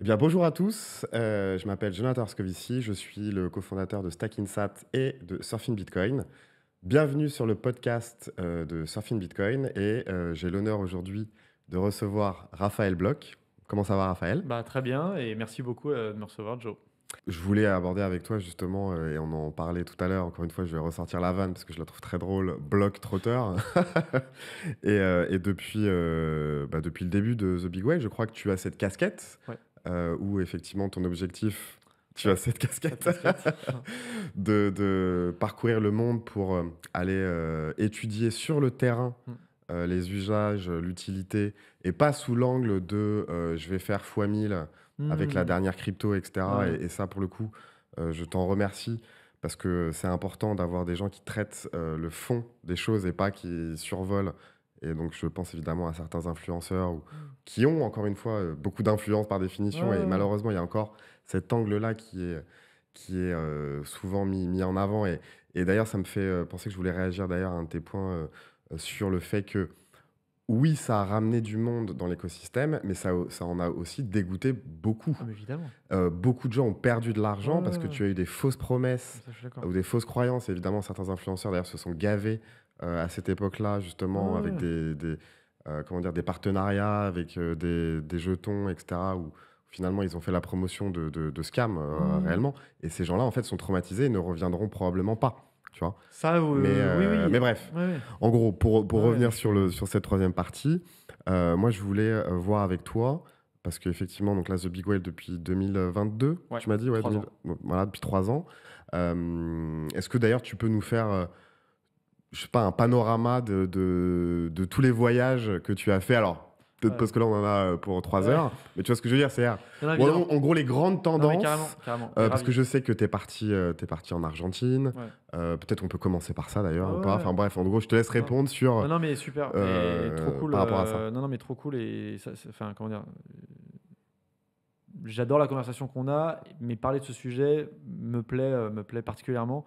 Eh bien, bonjour à tous, je m'appelle Jonathan Arskovici, je suis le cofondateur de Stackinsat et de Surfing Bitcoin. Bienvenue sur le podcast de Surfing Bitcoin et j'ai l'honneur aujourd'hui de recevoir Raphaël Bloch. Comment ça va, Raphaël? Bah, très bien et merci beaucoup de me recevoir, Joe. Je voulais aborder avec toi justement, et on en parlait tout à l'heure, encore une fois, je vais ressortir la vanne parce que je la trouve très drôle, Block Trotter. Et depuis le début de The Big Wave, je crois que tu as cette casquette, Ouais, où effectivement ton objectif, tu ça, as cette cette casquette, casquette. de parcourir le monde pour aller étudier sur le terrain Mm. les usages, l'utilité, et pas sous l'angle de je vais faire fois 1000 avec la Hmm. dernière crypto, etc. Ouais, Et ça, pour le coup, je t'en remercie parce que c'est important d'avoir des gens qui traitent le fond des choses et pas qui survolent. Et donc, je pense évidemment à certains influenceurs qui ont, encore une fois, beaucoup d'influence par ouais, définition. Et ouais. malheureusement, il y a encore cet angle-là qui est souvent mis en avant. Et d'ailleurs, ça me fait penser que je voulais réagir d'ailleurs à un de tes points sur le fait que oui, ça a ramené du monde dans l'écosystème, mais ça en a aussi dégoûté beaucoup. Ah, mais évidemment. Beaucoup de gens ont perdu de Ouais, l'argent parce que ouais, ouais. tu as eu des fausses promesses Ça, je suis d'accord. ou des fausses croyances. Évidemment, certains influenceurs d'ailleurs se sont gavés à cette époque-là, Ouais, justement, avec ouais, comment dire, des partenariats, avec des jetons, etc., où finalement ils ont fait la promotion de scams ouais. réellement. Et ces gens-là, en fait, sont traumatisés et ne reviendront probablement pas. Tu vois. Ça, oui, Mais oui. bref, Ouais, ouais. en gros, pour Ouais, revenir je suis. sur cette troisième partie, moi je voulais voir avec toi, parce qu'effectivement, donc là, The Big Whale depuis 2022, Ouais, tu m'as dit, ouais, 3 ans. bon, voilà, depuis 3 ans. Est-ce que d'ailleurs tu peux nous faire, je sais pas, un panorama de tous les voyages que tu as fait? Alors, peut-être Ouais, parce que là, on en a pour 3 heures, ouais. mais tu vois ce que je veux dire, c'est Non, non, bon, évidemment. en gros les grandes Non, mais carrément, tendances, carrément. Et parce que ravi. je sais que t'es parti en Argentine. Ouais. Peut-être on peut commencer par ça Ouais, d'ailleurs ou pas. ouais. Enfin bref, en gros, je te laisse Non. répondre sur Non, non, mais super. Et trop cool. par rapport à ça. Non, non, mais trop cool. Et ça, enfin, comment dire. J'adore la conversation qu'on a, mais parler de ce sujet me plaît particulièrement.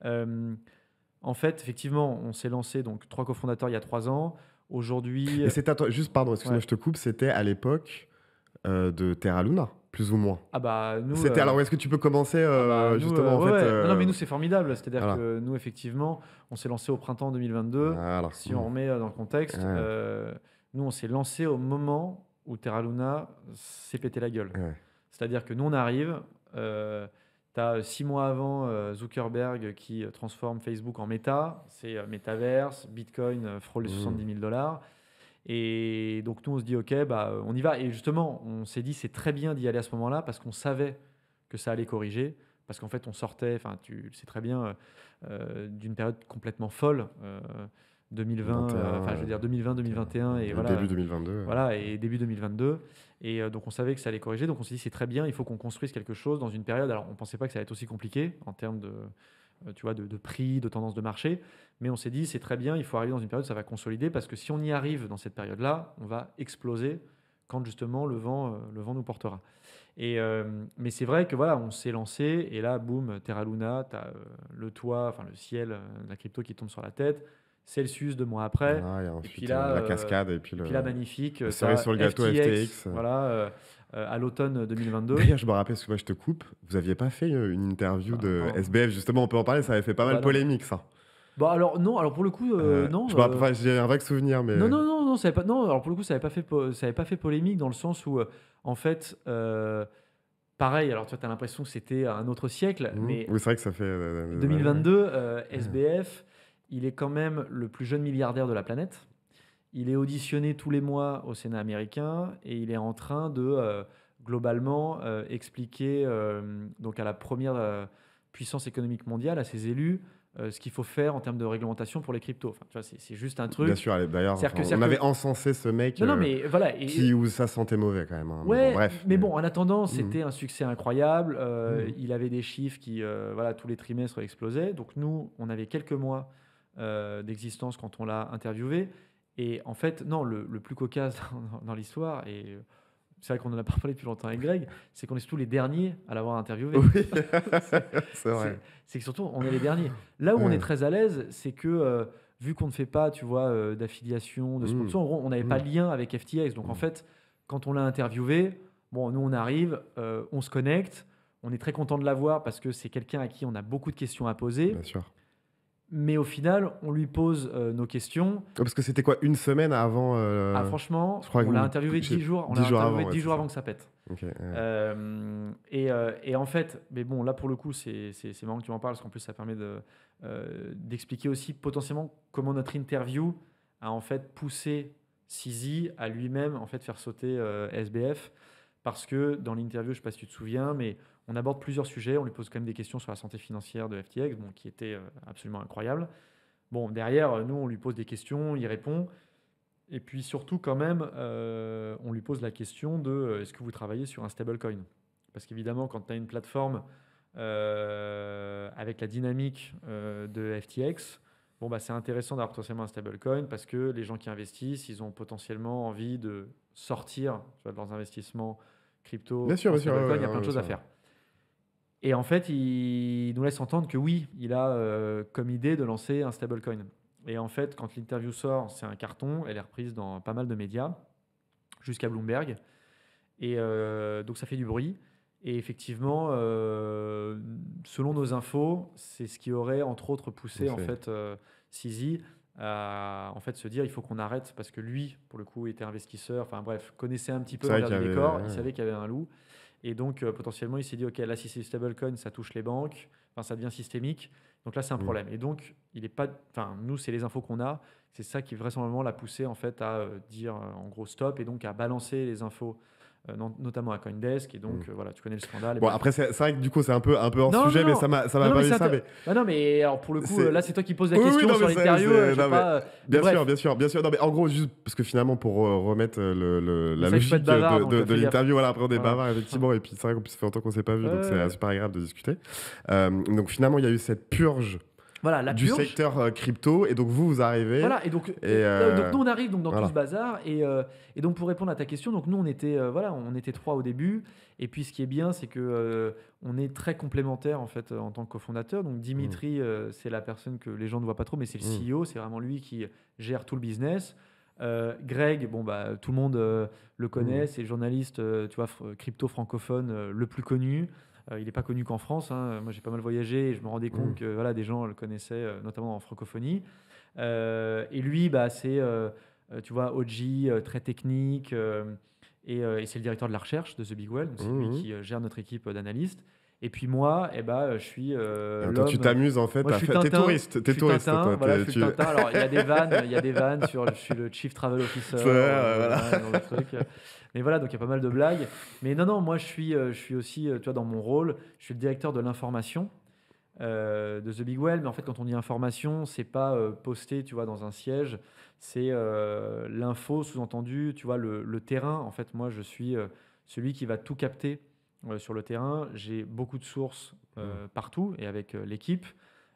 Euh, En fait, effectivement, on s'est lancé, donc 3 cofondateurs il y a 3 ans. Aujourd'hui, Et c'est à toi, juste pardon, excuse-moi, ouais. je te coupe, c'était à l'époque de Terra Luna, plus ou moins. Ah bah nous, C'était alors, est-ce que tu peux commencer justement en ouais, fait ouais. Non, non, mais nous c'est formidable. C'est-à-dire voilà. que nous, effectivement, on s'est lancé au printemps 2022. Voilà. Si on remet dans le contexte, Ouais, nous on s'est lancé au moment où Terra Luna s'est pété la gueule. ouais. C'est-à-dire que nous on arrive, tu as 6 mois avant Zuckerberg qui transforme Facebook en Meta, c'est Metaverse, Bitcoin frôle les Mm. 70 000 dollars. Et donc nous on se dit ok, bah, on y va. Et justement, on s'est dit c'est très bien d'y aller à ce moment-là parce qu'on savait que ça allait corriger. Parce qu'en fait, on sortait, enfin tu le sais très bien, d'une période complètement folle. 2020, 21, enfin je veux dire 2020, 2021 et et début voilà, 2022. voilà, et début 2022. Et donc on savait que ça allait corriger, donc on s'est dit c'est très bien, il faut qu'on construise quelque chose dans une période. Alors on pensait pas que ça allait être aussi compliqué en termes de, tu vois, de prix, de tendance de marché, mais on s'est dit c'est très bien, il faut arriver dans une période où ça va consolider parce que si on y arrive dans cette période-là, on va exploser quand justement le vent nous portera. Mais c'est vrai que voilà, on s'est lancé et là, boum, Terra Luna, tu as le toit, enfin le ciel, la crypto qui tombe sur la tête. Celsius 2 mois après. Voilà, et Et puis ensuite là, la cascade et puis magnifique, la tu cerise as sur le gâteau FTX, FTX. voilà, à l'automne 2022. D'ailleurs, je me rappelle, parce que moi je te coupe, vous aviez pas fait une interview Bah, de non. SBF, justement, on peut en parler, ça avait fait pas Ah mal bah non. polémique ça. Bah alors non, alors pour le coup, non. Je me rappelle, enfin, j'ai un vague souvenir, Non, mais. non, non, non, ça avait pas, non, alors pour le coup, ça avait pas fait polémique dans le sens où, en fait, pareil, alors tu as l'impression que c'était un autre siècle, mais Oui, c'est vrai que ça fait des années. 2022, Ouais. SBF, il est quand même le plus jeune milliardaire de la planète. Il est auditionné tous les mois au Sénat américain et il est en train de globalement expliquer donc à la première puissance économique mondiale, à ses élus, ce qu'il faut faire en termes de réglementation pour les cryptos. Enfin, tu vois, c'est juste un Bien truc. sûr, d'ailleurs, C'est-à-dire que, on avait encensé ce mec non, non, mais voilà. où ça sentait mauvais quand même, hein. Mais bon, Ouais, bref. mais bon, en attendant, Mhm. c'était un succès incroyable. Mhm. Il avait des chiffres qui, voilà, tous les trimestres explosaient. Donc nous, on avait quelques mois d'existence quand on l'a interviewé. Et en fait, non, le plus cocasse dans l'histoire, et c'est vrai qu'on en a pas parlé depuis longtemps avec Greg, c'est qu'on est surtout les derniers à l'avoir interviewé. Oui, c'est c'est vrai. c'est que surtout, on est les derniers. Là où on est Ouais. très à l'aise, c'est que vu qu'on ne fait pas, tu vois, d'affiliation, de Mhm. sponsor, en gros, on n'avait pas Mhm. de lien avec FTX. Donc en Mhm. fait, quand on l'a interviewé, Bon, nous, on arrive, on se connecte, on est très content de l'avoir parce que c'est quelqu'un à qui on a beaucoup de questions à poser. Bien sûr. Mais au final, on lui pose nos questions. Ouais, parce que c'était quoi, une semaine avant Ah, je franchement, crois on l'a ou interviewé je sais 10 jours. On 10 l'a jours interviewé avant, ouais, 10 c'est jours ça. avant que ça pète. OK, ouais. Et en fait, mais bon, là pour le coup, c'est marrant que tu m'en parles parce qu'en plus, ça permet d'expliquer aussi potentiellement comment notre interview a en fait poussé Sizi à lui-même en fait faire sauter SBF. Parce que dans l'interview, je ne sais pas si tu te souviens, mais on aborde plusieurs sujets. On lui pose quand même des questions sur la santé financière de FTX, bon, qui était absolument incroyable. Bon, derrière, nous, on lui pose des questions, il répond. Et puis surtout, quand même, on lui pose la question de est-ce que vous travaillez sur un stablecoin? Parce qu'évidemment, quand tu as une plateforme avec la dynamique de FTX, bon, bah, c'est intéressant d'avoir potentiellement un stablecoin parce que les gens qui investissent, ils ont potentiellement envie de sortir, tu vois, de leurs investissements Bien crypto sûr, en bien sûr, ouais, stablecoin. ouais, Il y a non, plein de bien choses à sûr. faire. Et en fait, il nous laisse entendre que oui, il a comme idée de lancer un stablecoin. Et en fait, quand l'interview sort, c'est un carton. Elle est reprise dans pas mal de médias, jusqu'à Bloomberg. Et donc, ça fait du bruit. Et effectivement, selon nos infos, c'est ce qui aurait, entre autres, poussé en C'est fait, Sizi à en fait, se dire il faut qu'on arrête parce que lui, pour le coup, était investisseur. Enfin bref, connaissait un petit peu c'est vrai l'envers qu'il y du avait décor. Il ouais. savait qu'il y avait un loup. Et donc, potentiellement, il s'est dit, OK, là, si c'est stablecoin, ça touche les banques, enfin, ça devient systémique. Donc là, c'est un Mmh. problème. Et donc, il est pas, enfin, nous, c'est les infos qu'on a. C'est ça qui, vraisemblablement, l'a poussé, en fait, à dire, en gros, stop, et donc à balancer les infos, notamment à Coindesk. Et Mmh. donc, voilà, tu connais le scandale, et Bon, bref. après, c'est vrai que du coup, c'est un peu hors Non, non, sujet, mais non. ça Non, m'a non, mais pas c'est vu ça, mais non, non, mais alors, pour le coup, c'est là, c'est toi qui poses la oui, oui, question non, sur mais l'interview. Je sais non, mais pas. Mais bien sûr, bref. bien sûr, bien sûr. Non, mais en gros, juste parce que finalement, pour remettre Mais la ça, il faut être logique bavard, donc de fais gaffe. l'interview, voilà, après, on est Voilà. bavard, effectivement, et puis c'est vrai qu'en plus, ça fait longtemps qu'on s'est pas vu, donc c'est Ouais. super agréable de discuter. Donc finalement, il y a eu cette purge Voilà, la du purge. secteur crypto, et donc vous arrivez, Voilà, et donc, et donc nous on arrive donc dans tout ce voilà. bazar, et donc pour répondre à ta question, donc nous on était, voilà, on était trois au début, et puis ce qui est bien c'est que on est très complémentaires en fait en tant que cofondateur. Donc Mmh, Dimitri, c'est la personne que les gens ne voient pas trop, mais c'est le mmh, CEO, c'est vraiment lui qui gère tout le business. Greg, bon bah tout le monde le mmh, connaît, c'est le journaliste, tu vois, crypto francophone le plus connu. Il n'est pas connu qu'en France, hein. Moi j'ai pas mal voyagé et je me rendais compte mmh. que voilà, des gens le connaissaient, notamment en francophonie. Et lui, bah, c'est, tu vois, OG, très technique, et c'est le directeur de la recherche de The Big Well, donc c'est lui Mmh mh. qui gère notre équipe d'analystes. Et puis moi, eh ben, je suis Toi, tu l'homme. t'amuses en fait Moi, je à suis faire. T'es Tintin. touriste, Je t'es suis touriste, Tintin. toi. Voilà, je suis le Tu. Tintin. Alors, il y a des vannes sur. Je suis le Chief Travel Officer, C'est vrai, voilà. voilà, dans le truc. Mais voilà, donc il y a pas mal de blagues. Mais non, non, moi, je suis aussi, tu vois, dans mon rôle, je suis le directeur de l'information de The Big Well. Mais en fait, quand on dit information, c'est pas posté, tu vois, dans un siège. C'est l'info, sous-entendu, tu vois, le terrain. En fait, moi, je suis celui qui va tout capter sur le terrain. J'ai beaucoup de sources Mmh. partout et avec l'équipe.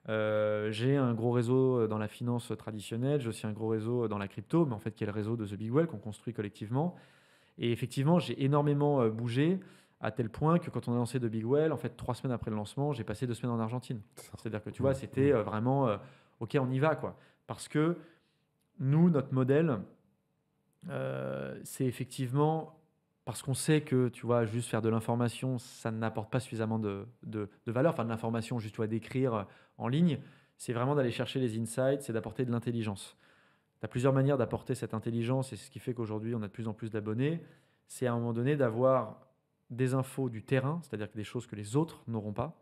J'ai un gros réseau dans la finance traditionnelle. J'ai aussi un gros réseau dans la crypto, mais en fait, qui est le réseau de The Big Well qu'on construit collectivement. Et effectivement, j'ai énormément bougé à tel point que quand on a lancé The Big Well, en fait, 3 semaines après le lancement, j'ai passé 2 semaines en Argentine. C'est ça. C'est-à-dire que tu Mmh, vois, c'était mmh. vraiment OK, on y va, quoi. Parce que nous, notre modèle, c'est effectivement parce qu'on sait que, tu vois, juste faire de l'information, ça n'apporte pas suffisamment de valeur. Enfin, de l'information, juste, tu vois, d'écrire en ligne, c'est vraiment d'aller chercher les insights, c'est d'apporter de l'intelligence. Tu as plusieurs manières d'apporter cette intelligence, et c'est ce qui fait qu'aujourd'hui, on a de plus en plus d'abonnés. C'est à un moment donné d'avoir des infos du terrain, c'est-à-dire que des choses que les autres n'auront pas.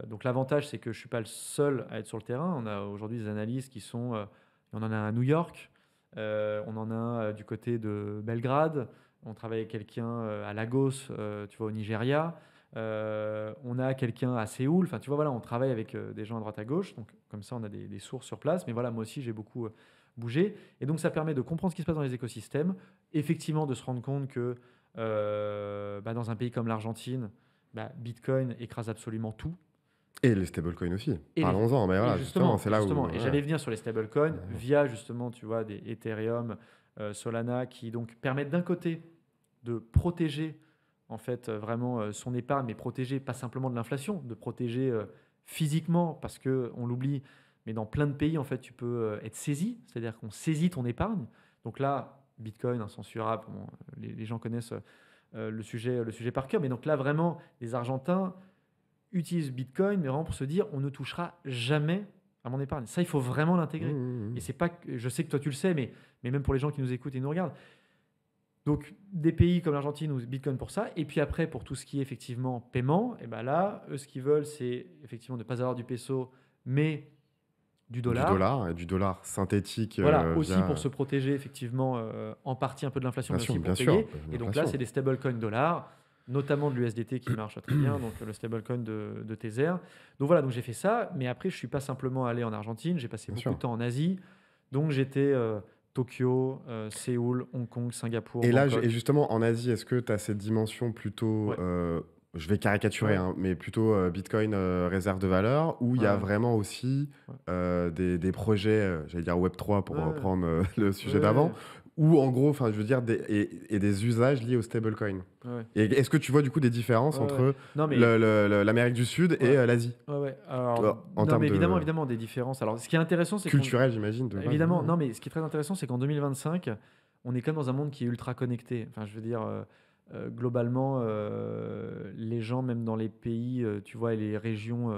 Donc l'avantage, c'est que je ne suis pas le seul à être sur le terrain. On a aujourd'hui des analystes qui sont... on en a un à New York, on en a un du côté de Belgrade, on travaille avec quelqu'un à Lagos, tu vois, au Nigeria. On a quelqu'un à Séoul. Enfin, tu vois, voilà, on travaille avec des gens à droite à gauche. Donc, comme ça, on a des sources sur place. Mais voilà, moi aussi, j'ai beaucoup bougé. Et donc, ça permet de comprendre ce qui se passe dans les écosystèmes. Effectivement, de se rendre compte que dans un pays comme l'Argentine, Bitcoin écrase absolument tout. Et les stablecoins aussi. Et, les- Parlons-en, mais et voilà, justement, justement, c'est et là où. justement, et Ouais. j'allais venir sur les stablecoins via justement, tu vois, des Ethereum, Solana, qui donc permettent d'un côté de protéger en fait vraiment son épargne, mais protéger pas simplement de l'inflation, de protéger physiquement, parce que on l'oublie, mais dans plein de pays en fait, tu peux être saisi, c'est-à-dire qu'on saisit ton épargne. Donc là, Bitcoin incensurable, bon, les gens connaissent le sujet par cœur. Mais donc là, vraiment, les Argentins utilisent Bitcoin, mais vraiment pour se dire, on ne touchera jamais à mon épargne. Ça, il faut vraiment Mmh, l'intégrer. mmh, Et mmh. c'est pas je sais que toi tu le sais, mais même pour les gens qui nous écoutent et nous regardent. Donc, des pays comme l'Argentine ou Bitcoin pour ça. Et puis après, pour tout ce qui est effectivement paiement, et ben là, eux, ce qu'ils veulent, c'est effectivement ne pas avoir du peso, mais du dollar. Et du dollar synthétique Voilà, aussi pour via. se protéger effectivement en partie un peu de l'inflation, mais aussi pour Bien sûr, payer. Et donc là, l'inflation. c'est des stablecoins dollars, notamment de l'USDT qui marche très bien, donc le stablecoin de Tether. Donc voilà, donc j'ai fait ça, mais après, je suis pas simplement allé en Argentine, j'ai passé Bien beaucoup sûr. de temps en Asie. Donc j'étais Tokyo, Séoul, Hong Kong, Singapour, Et là, et Bangkok. justement, en Asie, est-ce que tu as cette dimension plutôt, Ouais, je vais caricaturer, ouais, hein, mais plutôt Bitcoin réserve de valeur, où il y a ouais, vraiment aussi ouais, des projets, j'allais dire Web3 pour ouais, reprendre le ouais, sujet d'avant, ouais, ou en gros, enfin, je veux dire, et des usages liés au stablecoin. ouais, ouais, Et est-ce que tu vois du coup des différences ouais, ouais. entre Non mais l'Amérique du Sud ouais, et l'Asie? ouais, ouais. Alors En non termes mais évidemment, de évidemment des différences. Alors ce qui est intéressant, c'est qu'on culturel, j'imagine, de base. évidemment, Ouais, non, mais ce qui est très intéressant, c'est qu'en 2025, on est quand même dans un monde qui est ultra connecté. Enfin, je veux dire, globalement, les gens, même dans les pays, tu vois, et les régions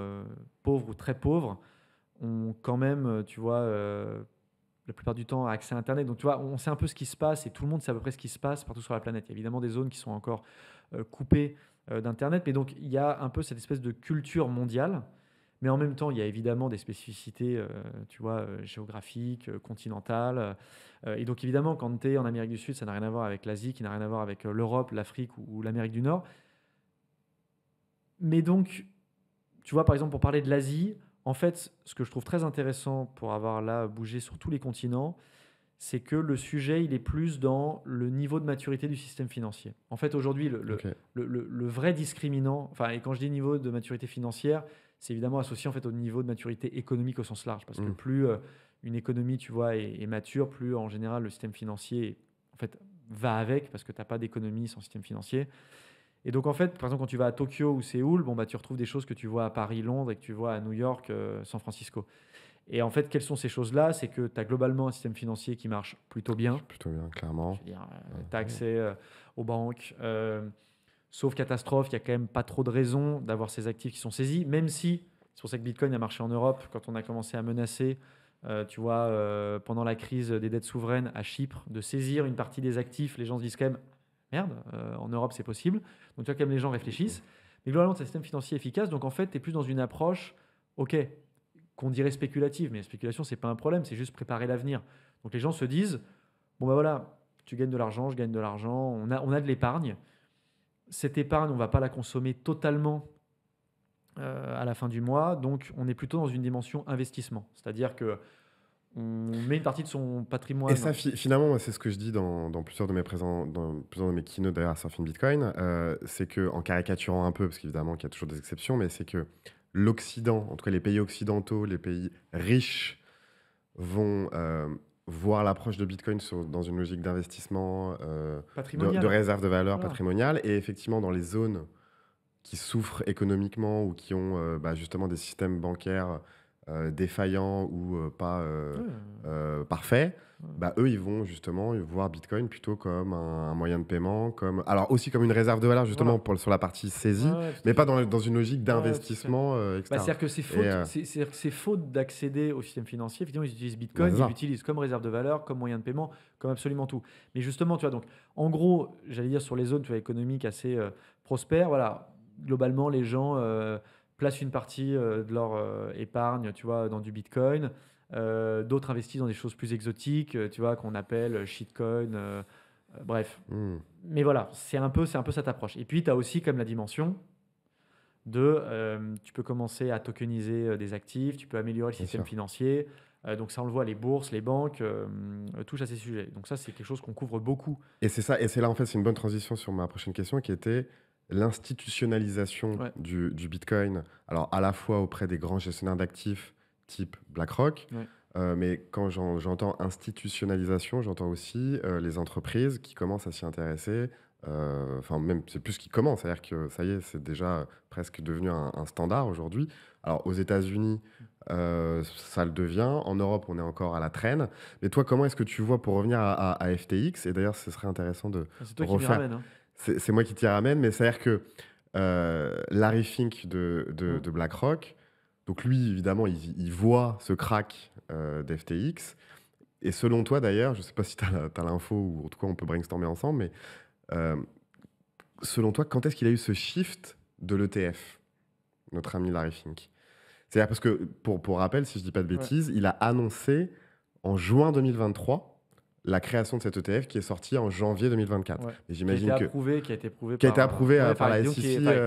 pauvres ou très pauvres, ont quand même, tu vois, la plupart du temps, accès à Internet. Donc, tu vois, on sait un peu ce qui se passe et tout le monde sait à peu près ce qui se passe partout sur la planète. Il y a évidemment des zones qui sont encore coupées d'Internet, mais donc il y a un peu cette espèce de culture mondiale. Mais en même temps, il y a évidemment des spécificités, tu vois, géographiques, continentales. Et donc, évidemment, quand tu es en Amérique du Sud, ça n'a rien à voir avec l'Asie, qui n'a rien à voir avec l'Europe, l'Afrique ou l'Amérique du Nord. Mais donc, tu vois, par exemple, pour parler de l'Asie, en fait, ce que je trouve très intéressant pour avoir là bougé sur tous les continents, c'est que le sujet, il est plus dans le niveau de maturité du système financier. En fait, aujourd'hui, ok. le vrai discriminant, enfin, et quand je dis niveau de maturité financière, c'est évidemment associé en fait au niveau de maturité économique au sens large, parce que Hmm. plus une économie, tu vois, est mature, plus en général le système financier, en fait, va avec, parce que tu n'as pas d'économie sans système financier. Et donc, en fait, par exemple, quand tu vas à Tokyo ou Séoul, bon, bah, tu retrouves des choses que tu vois à Paris, Londres, et que tu vois à New York, San Francisco. Et en fait, quelles sont ces choses-là? C'est que tu as globalement un système financier qui marche plutôt bien. Plutôt bien, Je clairement. veux dire, tu as Ouais. accès aux banques. Sauf catastrophe, il n'y a quand même pas trop de raisons d'avoir ces actifs qui sont saisis, même si, c'est pour ça que Bitcoin a marché en Europe, quand on a commencé à menacer, tu vois, pendant la crise des dettes souveraines à Chypre, de saisir une partie des actifs, les gens se disent quand même, merde, en Europe c'est possible. Donc tu vois, quand même les gens réfléchissent. Mais globalement, c'est un système financier efficace, donc en fait, tu es plus dans une approche, ok, qu'on dirait spéculative, mais la spéculation, c'est pas un problème, c'est juste préparer l'avenir. Donc les gens se disent, bon ben voilà, tu gagnes de l'argent, je gagne de l'argent, on a de l'épargne. Cette épargne, on ne va pas la consommer totalement à la fin du mois, donc on est plutôt dans une dimension investissement. C'est-à-dire que on met une partie de son Et ça, patrimoine. finalement, moi, c'est ce que je dis dans plusieurs de mes dans plusieurs de mes keynotes d'ailleurs à Surfing Bitcoin, c'est que en caricaturant un peu, parce qu'évidemment qu'il y a toujours des exceptions, mais c'est que l'Occident, en tout cas les pays occidentaux, les pays riches, vont voir l'approche de Bitcoin dans une logique d'investissement, de Patrimonial. réserve de valeur Voilà. patrimoniale, et effectivement dans les zones qui souffrent économiquement ou qui ont bah, justement des systèmes bancaires défaillants ou pas Ouais, parfaits, ouais. bah, eux, ils vont justement voir Bitcoin plutôt comme un moyen de paiement, comme, alors aussi comme une réserve de valeur justement Voilà. sur la partie Ouais, saisie, ouais, tout mais à pas fait. dans une logique Ouais, tout à fait. d'investissement, Bah, etc. c'est-à-dire que Et c'est faute d'accéder au système financier. Effectivement, ils utilisent bah, Bitcoin, c'est ils ça. l'utilisent comme réserve de valeur, comme moyen de paiement, comme absolument tout. Mais justement, tu vois, donc, en gros, j'allais dire sur les zones tu vois, économiques assez prospères, voilà, globalement, les gens placent une partie de leur épargne, tu vois, dans du Bitcoin. D'autres investissent dans des choses plus exotiques, tu vois, qu'on appelle shitcoin. Bref. Hmm. Mais voilà, c'est un peu cette approche. Et puis, tu as aussi comme la dimension de tu peux commencer à tokeniser des actifs, tu peux améliorer le Bien système sûr. financier. Donc ça, on le voit, les bourses, les banques touchent à ces sujets. Donc ça, c'est quelque chose qu'on couvre beaucoup. Et c'est ça, et c'est là en fait, c'est une bonne transition sur ma prochaine question qui était l'institutionnalisation Ouais, du Bitcoin. Alors à la fois auprès des grands gestionnaires d'actifs type BlackRock, ouais, mais quand j'entends institutionnalisation, j'entends aussi les entreprises qui commencent à s'y intéresser. Enfin, même c'est plus qui commencent, c'est-à-dire que ça y est, c'est déjà presque devenu un standard aujourd'hui. Alors aux États-Unis, ça le devient. En Europe, on est encore à la traîne. Mais toi, comment est-ce que tu vois, pour revenir à FTX, et d'ailleurs, ce serait intéressant de c'est toi qui m'y refaire. ramène. Hein. c'est moi qui t'y ramène, mais c'est-à-dire que Larry Fink Mmh. de BlackRock, donc lui, évidemment, il voit ce crack d'FTX. Et selon toi, d'ailleurs, je ne sais pas si tu as l'info ou en tout cas on peut brainstormer ensemble, mais euh, selon toi, quand est-ce qu'il a eu ce shift de l'ETF, notre ami Larry Fink? C'est-à-dire parce que, pour rappel, si je dis pas de Ouais, bêtises, il a annoncé en juin 2023 la création de cet ETF qui est sorti en janvier 2024. ouais. Et j'imagine que Qui a été approuvé qui a été par, approuvé ouais, par la disons SEC, voilà.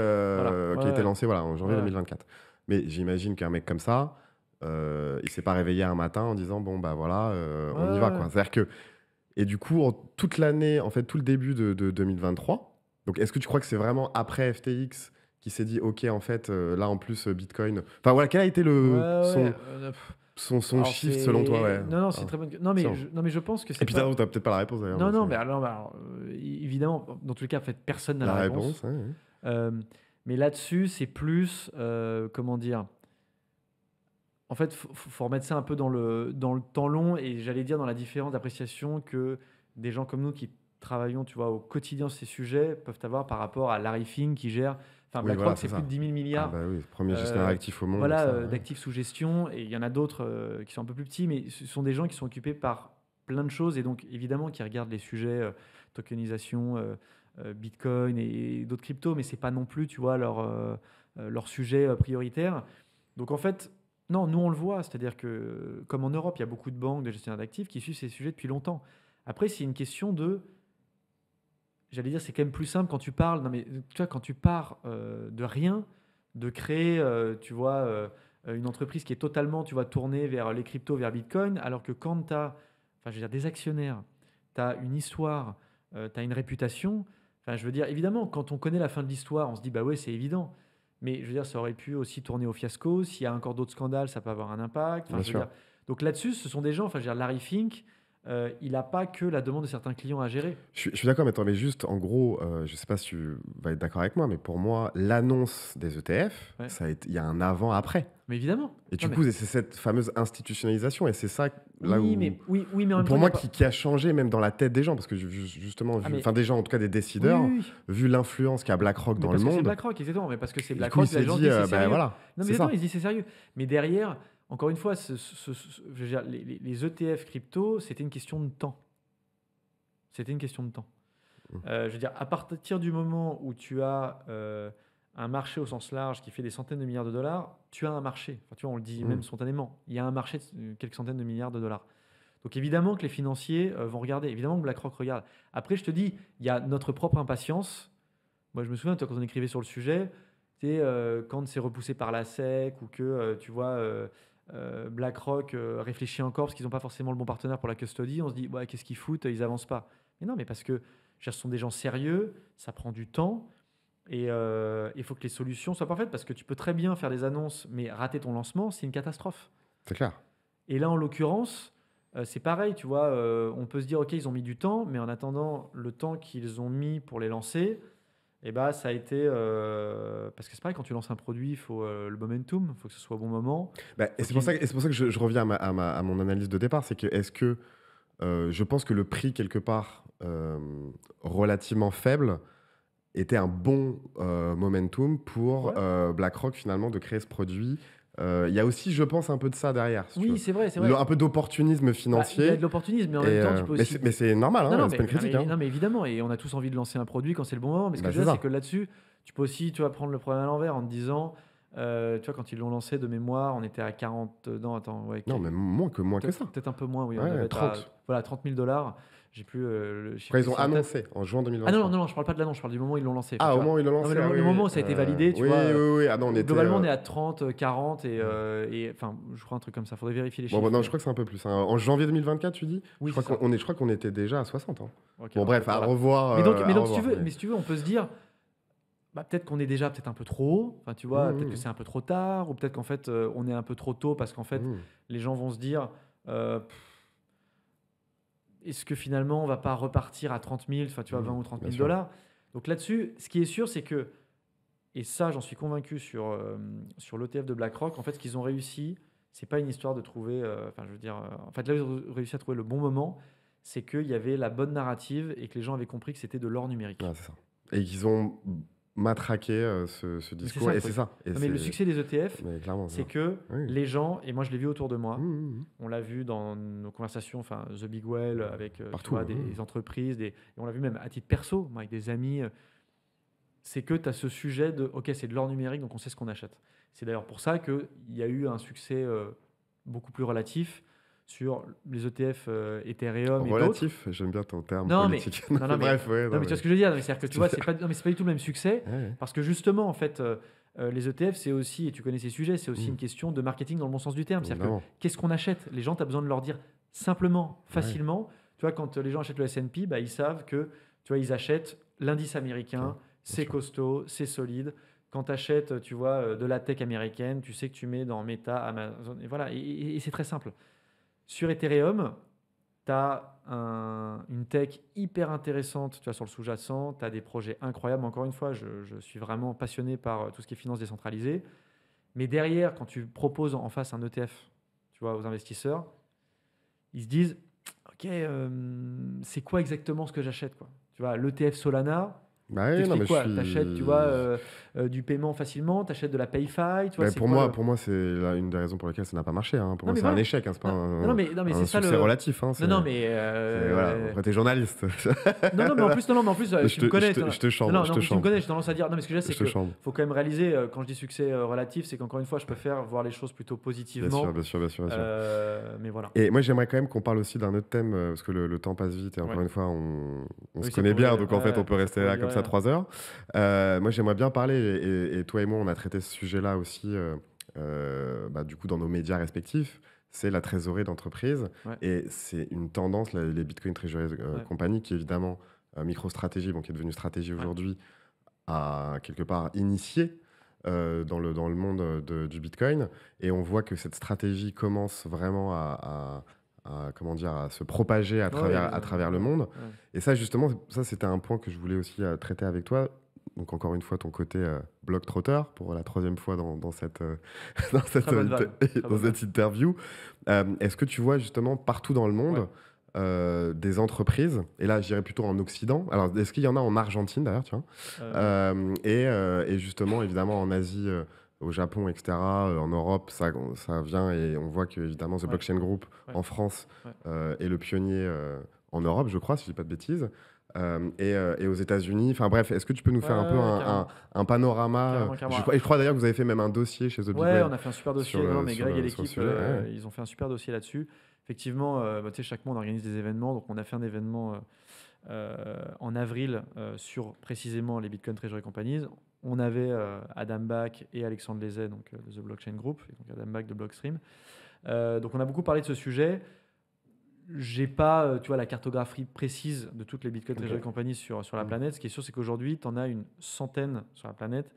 Ouais, qui a été ouais, lancé voilà, en janvier ouais. 2024. Mais j'imagine qu'un mec comme ça, il s'est pas réveillé un matin en disant bon bah voilà, Ouais, on y va ouais. quoi. C'est-à-dire que et du coup toute l'année, en fait tout le début de 2023. Donc est-ce que tu crois que c'est vraiment après FTX qui s'est dit ok en fait là en plus Bitcoin. Enfin voilà, quel a été Ouais, le ouais, son alors shift selon toi ouais. non, non, c'est une Ah, très bonne tiens. non, mais je pense que Et c'est puis pas t'as peut-être pas la réponse d'ailleurs. non, Mais non, c'est mais alors, évidemment, dans tous les cas, en fait, personne n'a la la réponse. réponse. Ouais, ouais. Hem, mais là-dessus, c'est plus, comment dire? En fait, faut remettre ça un peu dans le temps long et j'allais dire dans la différence d'appréciation que des gens comme nous qui travaillons, tu vois, au quotidien sur ces sujets peuvent avoir par rapport à Larry Fink qui gère enfin Oui voilà BlackRock, c'est c'est plus de ça. 10 000 Ah milliards bah oui, premier gestionnaire heu, actif au monde donc voilà, ça ouais. d'actifs sous gestion et il y en a d'autres, qui sont un peu plus petits, mais ce sont des gens qui sont occupés par plein de choses et donc évidemment qui regardent les sujets, tokenisation, Bitcoin et d'autres cryptos, mais c'est pas non plus, tu vois, leur sujet, prioritaire. Donc en fait, non, nous on le voit, c'est-à-dire que comme en Europe, il y a beaucoup de banques, de gestionnaires d'actifs qui suivent ces sujets depuis longtemps. Après, c'est une question de j'allais dire, c'est quand même plus simple quand tu parles. Non, mais tu vois, quand tu pars de rien, de créer, tu vois, une entreprise qui est totalement, tu vois, tournée vers les cryptos, vers Bitcoin, alors que quand tu as, enfin, je veux dire, des actionnaires, tu as une histoire, tu as une réputation. Enfin, je veux dire, évidemment, quand on connaît la fin de l'histoire, on se dit, bah ouais, c'est évident. Mais je veux dire, ça aurait pu aussi tourner au fiasco. S'il y a encore d'autres scandales, ça peut avoir un impact. Enfin, Bien je veux sûr. dire, donc là-dessus, ce sont des gens, enfin, je veux dire, Larry Fink, il n'a pas que la demande de certains clients à gérer. Je suis d'accord, mais attends, mais juste, en gros, je sais pas si tu vas être d'accord avec moi, mais pour moi, l'annonce des ETF, Ouais. ça a été, il y a un avant-après. Mais évidemment. Et Non, du mais coup, c'est cette fameuse institutionnalisation, et c'est ça là oui, mais oui, oui, mais en même temps, pour il y a moi, pas. qui a changé même dans la tête des gens, parce que justement, Ah, vu, mais enfin des gens, en tout cas des oui, décideurs, oui, oui. vu l'influence qu'a BlackRock Mais dans le parce que c'est monde, BlackRock, exactement. Mais parce que c'est et du coup, il BlackRock, s'est la gens se dit, disent c'est ben sérieux. voilà, Non, mais c'est attends, ils ça. se disent c'est sérieux. Mais derrière, encore une fois, je veux dire, les ETF crypto, c'était une question de temps. C'était une question de temps. Mm. Je veux dire, à partir du moment où tu as un marché au sens large qui fait des centaines de milliards de dollars, tu as un marché. Enfin, tu vois, on le dit même Mm. spontanément. Il y a un marché de quelques centaines de milliards de dollars. Donc évidemment que les financiers vont regarder, évidemment que BlackRock regarde. Après, je te dis, il y a notre propre impatience. Moi, je me souviens, toi, quand on écrivait sur le sujet, tu sais, quand c'est repoussé par la SEC ou que, tu vois, BlackRock réfléchit encore parce qu'ils n'ont pas forcément le bon partenaire pour la custody, on se dit, ouais, qu'est-ce qu'ils foutent, ils avancent pas. Mais non, mais parce que ce sont des gens sérieux, ça prend du temps et il faut que les solutions soient parfaites parce que tu peux très bien faire des annonces, mais rater ton lancement, c'est une catastrophe. C'est clair. Et là, en l'occurrence, c'est pareil, tu vois, on peut se dire, ok, ils ont mis du temps, mais en attendant, le temps qu'ils ont mis pour les lancer, eh ben, ça a été... parce que c'est pareil, quand tu lances un produit, il faut le momentum, il faut que ce soit au bon moment. Bah, et Faut qu'il y ait une- c'est pour ça que je reviens à mon analyse de départ, c'est que est-ce que je pense que le prix quelque part relativement faible était un bon momentum pour Ouais. BlackRock finalement de créer ce produit. Il y a aussi, je pense, un peu de ça derrière, si tu Oui, veux. c'est vrai, c'est vrai. Un peu d'opportunisme Bah, il y a financier. de l'opportunisme, mais en Et, même temps, tu peux aussi... mais c'est normal, Non, hein, non, c'est pas mais, une critique. Hein. non, mais évidemment, et on a tous envie de lancer un produit quand c'est le bon moment. Mais ce que Bah, je veux c'est dire, c'est ça. que là-dessus, tu peux aussi, tu vas prendre le problème à l'envers en te disant, tu vois, quand ils l'ont lancé de mémoire, on était à 40, non, attends, ouais, Non, mais moins que ça. peut-être un peu moins, oui, on devait Ouais, être à 30. voilà, 30 000 dollars. J'ai plus le chiffre Quand ils ont précis en tête. annoncé en juin Ah non, non, 2023. non, non, je parle pas de l'annonce, je parle du moment où ils l'ont lancé. Enfin, Ah, tu au vois. moment où ils l'ont Non, mais lancé, ah le oui, moment oui. où ça a été validé, tu Oui, vois. oui, oui. Ah non, on était. Globalement, on est à 30, 40 et enfin, je crois un truc comme ça. Faudrait vérifier les Bon, chiffres. non, je Mais... crois que c'est un peu plus. Hein. En janvier 2024, tu dis Oui, c'est ça. je crois qu'on était déjà à 60. Hein. Ok, Bon, donc bref, à voilà. revoir. Mais À donc, si tu revoir. veux, mais si tu veux, on peut se dire, bah, peut-être qu'on est déjà peut-être un peu trop haut. Enfin, tu vois, peut-être que Mmh, c'est un peu trop tard, ou peut-être qu'en fait, on est un peu trop tôt parce qu'en fait, mmh. les gens vont se dire, est-ce que finalement, on va pas repartir à 30 000, enfin, tu vois, 20 ou 30 Bien 000 sûr. dollars. Donc là-dessus, ce qui est sûr, c'est que, et ça, j'en suis convaincu sur l'ETF de BlackRock, en fait, ce qu'ils ont réussi, c'est pas une histoire de trouver, enfin, je veux dire, en fait, là, ils ont réussi à trouver le bon moment, c'est qu'il y avait la bonne narrative et que les gens avaient compris que c'était de l'or numérique. Ah, c'est ça. Et qu'ils ont matraqué ce Mais c'est discours. ça le Et c'est truc. ça. Et Non, mais le c'est... succès des ETF, Mais clairement, c'est c'est ça. que Oui. les gens, et moi je l'ai vu autour de moi, Mmh. on l'a vu dans nos conversations, enfin The Big Well avec tu Partout. vois, des entreprises, et on l'a vu même à titre perso, moi, avec des amis, c'est que tu as ce sujet de ok, c'est de l'or numérique, donc on sait ce qu'on achète. C'est d'ailleurs pour ça qu'il y a eu un succès beaucoup plus relatif sur les ETF Ethereum et d'autres. Relatif, j'aime bien ton terme Non, mais, politique. non, non, mais, Bref, ouais, non, mais tu vois ce que je veux dire. Non, mais c'est-à-dire que tu vois, c'est pas, non, mais c'est pas du tout le même succès. Ouais. Parce que justement, en fait, les ETF, c'est aussi, et tu connais ces sujets, c'est aussi une question de marketing dans le bon sens du terme. C'est-à-dire que Évidemment. qu'est-ce qu'on achète? Les gens, tu as besoin de leur dire simplement, Ouais. facilement. Tu vois, quand les gens achètent le S&P, bah, ils savent que tu vois, ils achètent l'indice américain, Ouais, c'est sûr. costaud, c'est solide. Quand tu achètes, tu vois, de la tech américaine, tu sais que tu mets dans Meta, Amazon, et voilà. Et c'est très simple. Sur Ethereum, tu as une tech hyper intéressante, tu vois, sur le sous-jacent, tu as des projets incroyables. Encore une fois, je suis vraiment passionné par tout ce qui est finance décentralisée. Mais derrière, quand tu proposes en face un ETF, tu vois, aux investisseurs, ils se disent, OK, c'est quoi exactement ce que j'achète, quoi? Tu vois, l'ETF Solana, Bah oui, non, t'expliques mais quoi? T'achètes, tu je vois, du paiement facilement, t'achètes de la PayFi, tu vois, Mais c'est pour quoi moi, c'est une des raisons pour lesquelles ça n'a pas marché, hein. Pour Non, moi, mais c'est un voilà. échec, hein. C'est pas Non, mais un c'est ça succès le. relatif, hein. Non, non, mais. Voilà. Après, t'es journaliste. Non, mais en plus, Je tu me te, je connais. te, je te chambre, Non, je non, te mais tu me chambre, connais, j'ai tendance à dire. Non, mais ce que je veux dire, je c'est te que chambre. faut quand même réaliser, quand je dis succès relatif, c'est qu'encore une fois, je préfère voir les choses plutôt Bien positivement. sûr, bien sûr, bien sûr, bien sûr. Mais voilà. Et moi, j'aimerais quand même qu'on parle aussi d'un autre thème, parce que le temps passe vite et encore Ouais. une fois, on Oui, se ça connaît bien, pourrait- donc en fait, ouais, on peut ça rester pourrait là comme durer, ça hein. 3 heures. Moi, j'aimerais bien parler, et toi et moi, on a traité ce sujet-là aussi, bah, du coup, dans nos médias respectifs. C'est la trésorerie d'entreprise. Ouais. Et c'est une tendance, les Bitcoin Treasury Ouais. Company, qui évidemment, MicroStrategy, bon, qui est devenue stratégie Ouais. aujourd'hui, a quelque part initié dans le monde du Bitcoin. Et on voit que cette stratégie commence vraiment comment dire, à se propager à travers le monde. Ouais. Et ça, justement, ça, c'était un point que je voulais aussi traiter avec toi. Donc, encore une fois, ton côté blog-trotter, pour la 3e fois dans cette, Très bonne vanne. Très dans bonne vanne. cette interview. Est-ce que tu vois justement partout dans le monde des entreprises, et là, je dirais plutôt en Occident. Alors, est-ce qu'il y en a en Argentine, d'ailleurs, tu vois, et justement, évidemment, en Asie, au Japon, etc., en Europe, ça vient, et on voit que, évidemment, The Ouais. Blockchain Group, Ouais. en France, Ouais. est le pionnier en Europe, je crois, si je dis pas de bêtises. Et aux États-Unis. Enfin bref, est-ce que tu peux nous faire un peu carrément. un panorama Carrément. Je crois d'ailleurs que vous avez fait même un dossier chez The Big Ouais, Well on a fait un super dossier. sur Non, le, mais sur Greg et le, sur le l'équipe, sujet. Ouais. ils ont fait un super dossier là-dessus. Effectivement, bah, tu sais, chaque mois, on organise des événements. Donc, on a fait un événement en avril sur précisément les Bitcoin Treasury Companies. On avait Adam Back et Alexandre Lézet, donc de The Blockchain Group, et donc Adam Back de Blockstream. Donc, on a beaucoup parlé de ce sujet. J'ai pas tu vois, la cartographie précise de toutes les Bitcoin Treasury Companies sur la planète. Ce qui est sûr, c'est qu'aujourd'hui, tu en as une centaine sur la planète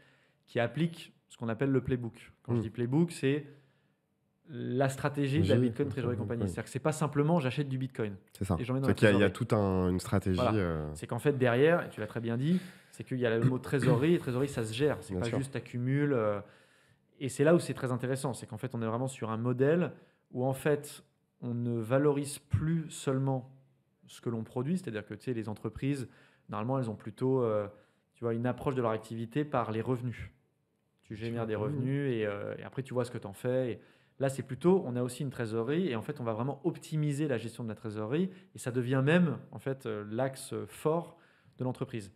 qui appliquent ce qu'on appelle le playbook. Quand je dis playbook, c'est la stratégie de la Bitcoin Treasury Company. C'est-à-dire que c'est pas simplement j'achète du Bitcoin. C'est ça. Et j'en mets dans C'est la qu'il y a trésorerie. toute une stratégie. Voilà. C'est qu'en fait, derrière, et tu l'as très bien dit, c'est qu'il y a le mot trésorerie, et trésorerie, ça se gère. C'est Bien pas sûr. juste accumule. Et c'est là où c'est très intéressant. C'est qu'en fait, on est vraiment sur un modèle où en fait, on ne valorise plus seulement ce que l'on produit. C'est-à-dire que tu sais, les entreprises, normalement, elles ont plutôt tu vois, une approche de leur activité par les revenus. Tu génères des revenus et après, tu vois ce que tu en fais. Et là, c'est plutôt, on a aussi une trésorerie et en fait, on va vraiment optimiser la gestion de la trésorerie et ça devient même en fait l'axe fort de l'entreprise.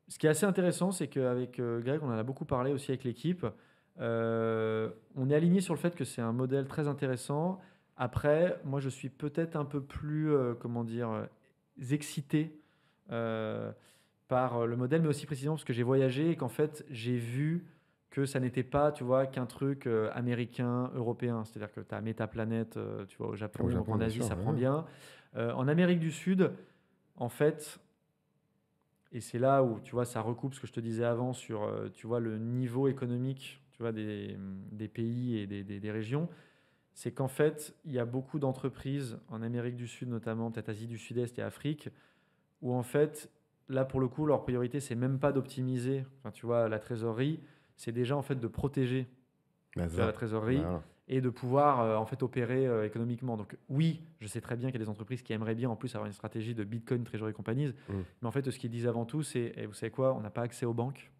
Ce qui est assez intéressant, c'est qu'avec Greg, on en a beaucoup parlé aussi avec l'équipe. On est aligné sur le fait que c'est un modèle très intéressant. Après, moi, je suis peut-être un peu plus, comment dire, excité par le modèle, mais aussi précisément parce que j'ai voyagé et qu'en fait, j'ai vu que ça n'était pas, tu vois, qu'un truc américain, européen. C'est-à-dire que tu as Metaplanet, tu vois, au Japon, donc en bien Asie, sûr, ça ouais. prend bien. En Amérique du Sud, en fait, et c'est là où, tu vois, ça recoupe ce que je te disais avant sur, tu vois, le niveau économique, tu vois, des pays et des régions. C'est qu'en fait, il y a beaucoup d'entreprises en Amérique du Sud, notamment, peut-être Asie du Sud-Est et Afrique, où en fait, là, pour le coup, leur priorité, c'est même pas d'optimiser, enfin, tu vois, la trésorerie, c'est déjà en fait de protéger Bah, tu vois, la ça. trésorerie. Voilà. et de pouvoir en fait opérer économiquement. Donc oui, je sais très bien qu'il y a des entreprises qui aimeraient bien en plus avoir une stratégie de Bitcoin Treasury Companies, mais en fait ce qu'ils disent avant tout, c'est vous savez quoi, on n'a pas accès aux banques.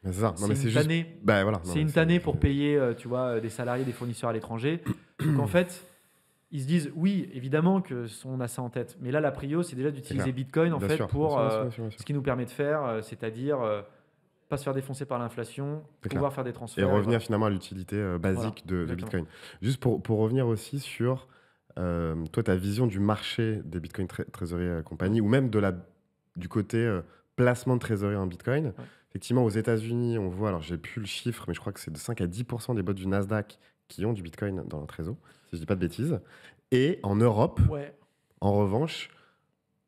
Mais c'est ça. Non, C'est mais une c'est juste. tannée. Bah voilà. Non, C'est mais une tannée pour payer, tu vois, des salariés, des fournisseurs à l'étranger. Donc en fait, ils se disent, oui, évidemment on a ça en tête. Mais là, la prio, c'est déjà d'utiliser clair. Bitcoin en Bien fait sûr, pour bien sûr, bien sûr, bien sûr. ce qui nous permet de faire, c'est-à-dire pas se faire défoncer par l'inflation, C'est pouvoir faire des Et transferts. revenir voilà. finalement à l'utilité Voilà, basique de exactement. Bitcoin. Juste pour revenir aussi sur toi, ta vision du marché des Bitcoin Treasury Company, ou même du côté placement de trésorerie en Bitcoin. Ouais. Effectivement, aux États-Unis, on voit, alors j'ai plus le chiffre, mais je crois que c'est de 5 à 10% des bots du Nasdaq qui ont du Bitcoin dans leur trésor, si je dis pas de bêtises. Et en Europe, Ouais. en revanche,